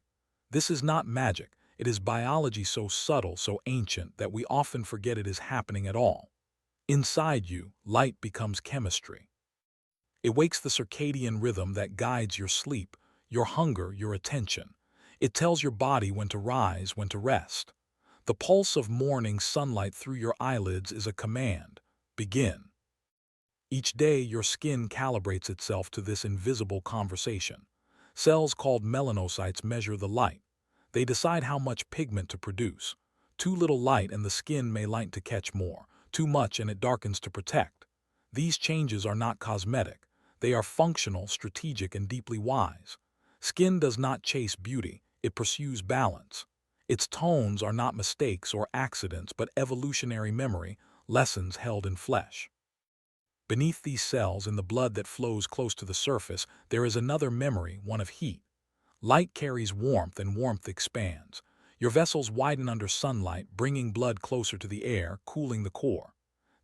This is not magic. It is biology so subtle, so ancient, that we often forget it is happening at all. Inside you, light becomes chemistry. It wakes the circadian rhythm that guides your sleep, your hunger, your attention. It tells your body when to rise, when to rest. The pulse of morning sunlight through your eyelids is a command. Begin. Each day, your skin calibrates itself to this invisible conversation. Cells called melanocytes measure the light. They decide how much pigment to produce. Too little light and the skin may light to catch more. Too much and it darkens to protect. These changes are not cosmetic. They are functional, strategic, and deeply wise. Skin does not chase beauty. It pursues balance. Its tones are not mistakes or accidents, but evolutionary memory, lessons held in flesh. Beneath these cells, in the blood that flows close to the surface, there is another memory, one of heat. Light carries warmth, and warmth expands. Your vessels widen under sunlight, bringing blood closer to the air, cooling the core.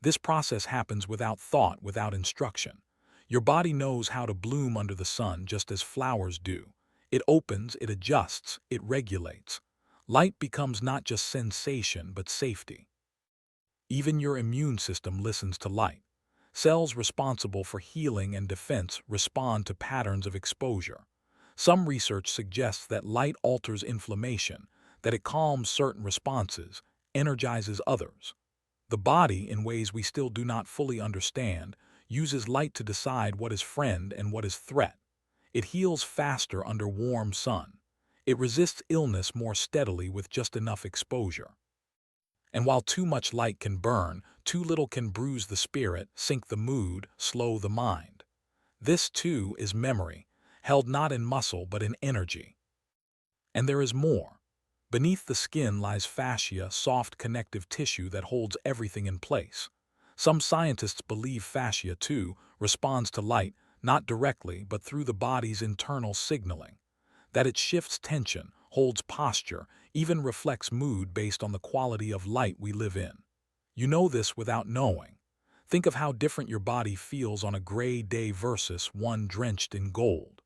This process happens without thought, without instruction. Your body knows how to bloom under the sun just as flowers do. It opens, it adjusts, it regulates. Light becomes not just sensation, but safety. Even your immune system listens to light. Cells responsible for healing and defense respond to patterns of exposure. Some research suggests that light alters inflammation, that it calms certain responses, energizes others. The body, in ways we still do not fully understand, uses light to decide what is friend and what is threat. It heals faster under warm sun. It resists illness more steadily with just enough exposure. And while too much light can burn, too little can bruise the spirit, sink the mood, slow the mind. This, too, is memory, held not in muscle but in energy. And there is more. Beneath the skin lies fascia, soft connective tissue that holds everything in place. Some scientists believe fascia, too, responds to light, not directly but through the body's internal signaling. That it shifts tension, holds posture, even reflects mood based on the quality of light we live in. You know this without knowing. Think of how different your body feels on a gray day versus one drenched in gold.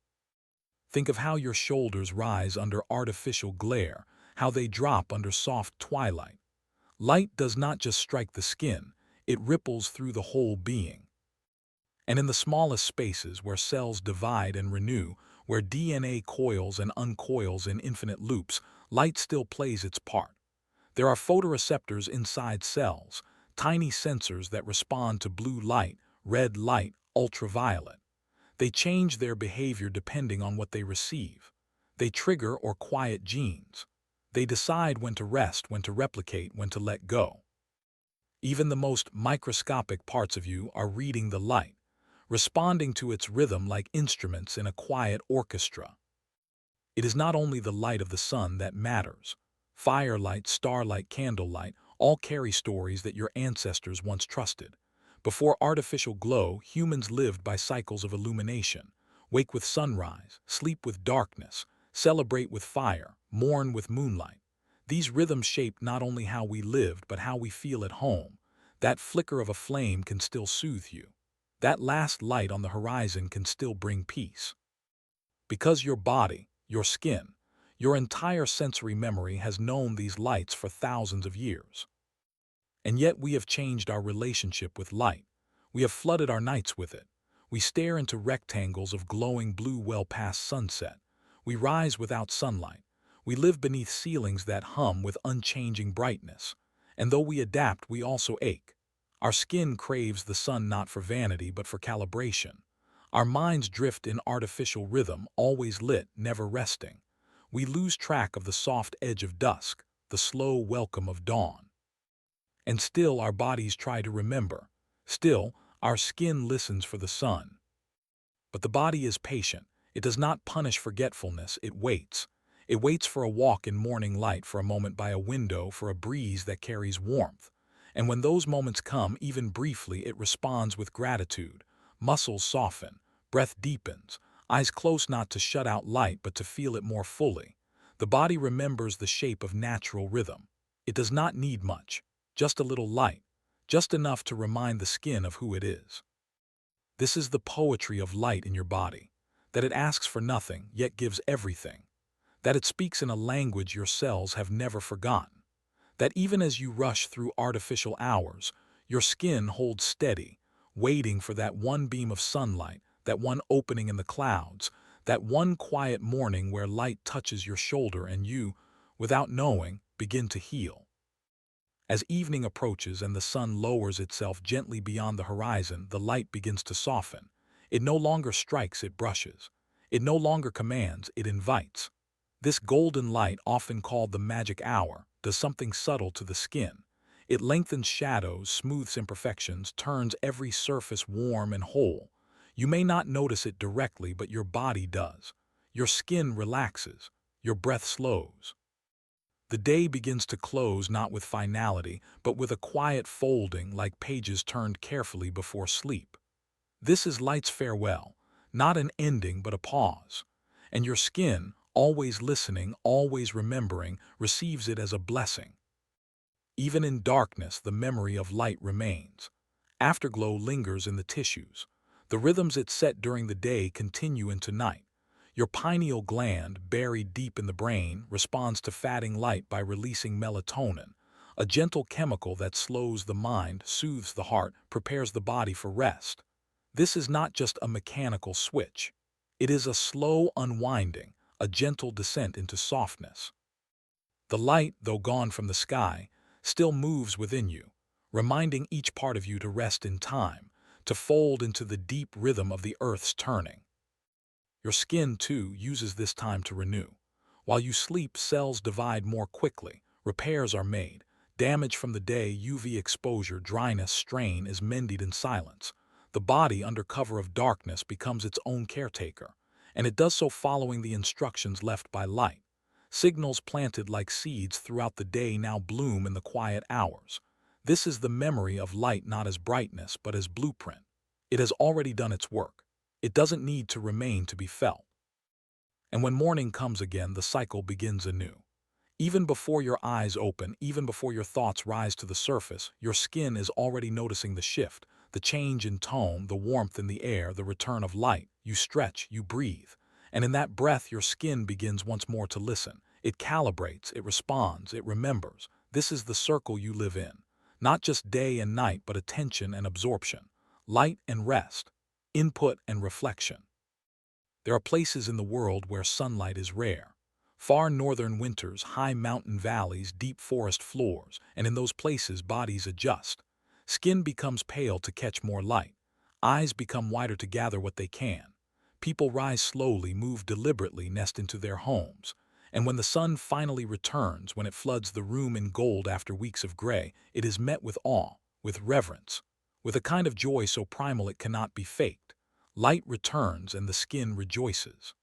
Think of how your shoulders rise under artificial glare, how they drop under soft twilight. Light does not just strike the skin, it ripples through the whole being. And in the smallest spaces where cells divide and renew, where DNA coils and uncoils in infinite loops, light still plays its part. There are photoreceptors inside cells, tiny sensors that respond to blue light, red light, ultraviolet. They change their behavior depending on what they receive. They trigger or quiet genes. They decide when to rest, when to replicate, when to let go. Even the most microscopic parts of you are reading the light, responding to its rhythm like instruments in a quiet orchestra. It is not only the light of the sun that matters. Firelight, starlight, candlelight all carry stories that your ancestors once trusted. Before artificial glow, humans lived by cycles of illumination. Wake with sunrise, sleep with darkness, celebrate with fire, mourn with moonlight. These rhythms shaped not only how we lived but how we feel at home. That flicker of a flame can still soothe you. That last light on the horizon can still bring peace. Because your body, your skin, your entire sensory memory has known these lights for thousands of years. And yet we have changed our relationship with light. We have flooded our nights with it. We stare into rectangles of glowing blue well past sunset. We rise without sunlight. We live beneath ceilings that hum with unchanging brightness. And though we adapt, we also ache. Our skin craves the sun not for vanity but for calibration. Our minds drift in artificial rhythm, always lit, never resting. We lose track of the soft edge of dusk, the slow welcome of dawn. And still our bodies try to remember. Still, our skin listens for the sun. But the body is patient. It does not punish forgetfulness, it waits. It waits for a walk in morning light, for a moment by a window, for a breeze that carries warmth. And when those moments come, even briefly, it responds with gratitude. Muscles soften, breath deepens, eyes close not to shut out light but to feel it more fully. The body remembers the shape of natural rhythm. It does not need much. Just a little light, just enough to remind the skin of who it is. This is the poetry of light in your body, that it asks for nothing, yet gives everything, that it speaks in a language your cells have never forgotten, that even as you rush through artificial hours, your skin holds steady, waiting for that one beam of sunlight, that one opening in the clouds, that one quiet morning where light touches your shoulder and you, without knowing, begin to heal. As evening approaches and the sun lowers itself gently beyond the horizon, the light begins to soften. It no longer strikes, it brushes. It no longer commands, it invites. This golden light, often called the magic hour, does something subtle to the skin. It lengthens shadows, smooths imperfections, turns every surface warm and whole. You may not notice it directly, but your body does. Your skin relaxes. Your breath slows. The day begins to close not with finality, but with a quiet folding, like pages turned carefully before sleep. This is light's farewell, not an ending but a pause. And your skin, always listening, always remembering, receives it as a blessing. Even in darkness, the memory of light remains. Afterglow lingers in the tissues. The rhythms it set during the day continue into night. Your pineal gland, buried deep in the brain, responds to fatting light by releasing melatonin, a gentle chemical that slows the mind, soothes the heart, prepares the body for rest. This is not just a mechanical switch. It is a slow unwinding, a gentle descent into softness. The light, though gone from the sky, still moves within you, reminding each part of you to rest in time, to fold into the deep rhythm of the earth's turning. Your skin, too, uses this time to renew. While you sleep, cells divide more quickly, repairs are made, damage from the day, UV exposure, dryness, strain is mended in silence. The body, under cover of darkness, becomes its own caretaker, and it does so following the instructions left by light. Signals planted like seeds throughout the day now bloom in the quiet hours. This is the memory of light, not as brightness, but as blueprint. It has already done its work. It doesn't need to remain to be felt. And when morning comes again, the cycle begins anew. Even before your eyes open, even before your thoughts rise to the surface, your skin is already noticing the shift, the change in tone, the warmth in the air, the return of light. You stretch, you breathe, and in that breath your skin begins once more to listen. It calibrates, it responds, it remembers. This is the circle you live in. Not just day and night, but attention and absorption, light and rest, input and reflection. There are places in the world where sunlight is rare. Far northern winters, high mountain valleys, deep forest floors, and in those places bodies adjust. Skin becomes pale to catch more light. Eyes become wider to gather what they can. People rise slowly, move deliberately, nest into their homes. And when the sun finally returns, when it floods the room in gold after weeks of gray, it is met with awe, with reverence, with a kind of joy so primal it cannot be faked. Light returns and the skin rejoices.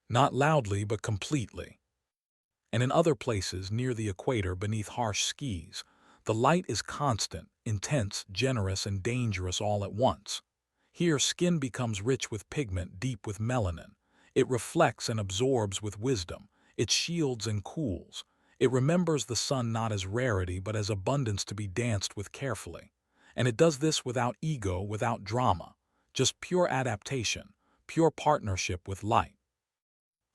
Not loudly, but completely. And in other places, near the equator, beneath harsh skies, the light is constant, intense, generous, and dangerous all at once. Here, skin becomes rich with pigment, deep with melanin. It reflects and absorbs with wisdom. It shields and cools. It remembers the sun not as rarity, but as abundance to be danced with carefully. And it does this without ego, without drama. Just pure adaptation, pure partnership with light.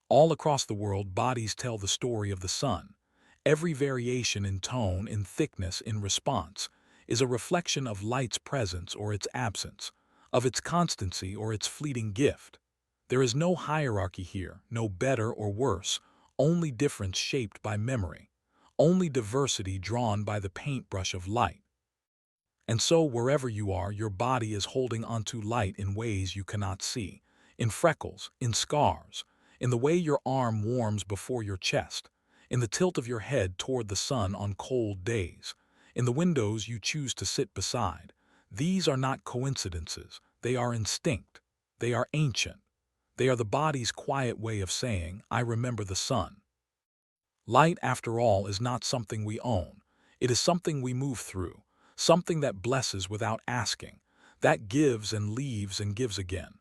All across the world, bodies tell the story of the sun. Every variation in tone, in thickness, in response, is a reflection of light's presence or its absence, of its constancy or its fleeting gift. There is no hierarchy here, no better or worse, only difference shaped by memory, only diversity drawn by the paintbrush of light. And so, wherever you are, your body is holding onto light in ways you cannot see, in freckles, in scars, in the way your arm warms before your chest, in the tilt of your head toward the sun on cold days, in the windows you choose to sit beside. These are not coincidences. They are instinct. They are ancient. They are the body's quiet way of saying, I remember the sun. Light, after all, is not something we own. It is something we move through, something that blesses without asking, that gives and leaves and gives again.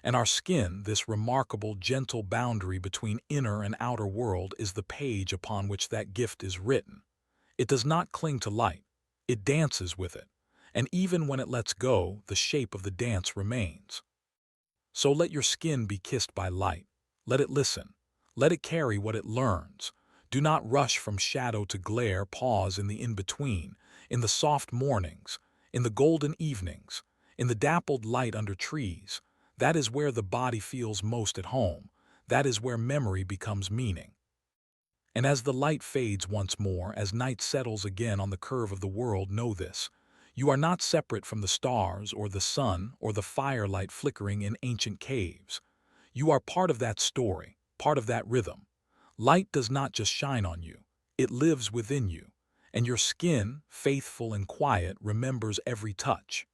And our skin, this remarkable, gentle boundary between inner and outer world, is the page upon which that gift is written. It does not cling to light. It dances with it. And even when it lets go, the shape of the dance remains. So let your skin be kissed by light. Let it listen. Let it carry what it learns. Do not rush from shadow to glare. Pause in the in-between, in the soft mornings, in the golden evenings, in the dappled light under trees. That is where the body feels most at home. That is where memory becomes meaning. And as the light fades once more, as night settles again on the curve of the world, know this. You are not separate from the stars or the sun or the firelight flickering in ancient caves. You are part of that story, part of that rhythm. Light does not just shine on you. It lives within you. And your skin, faithful and quiet, remembers every touch.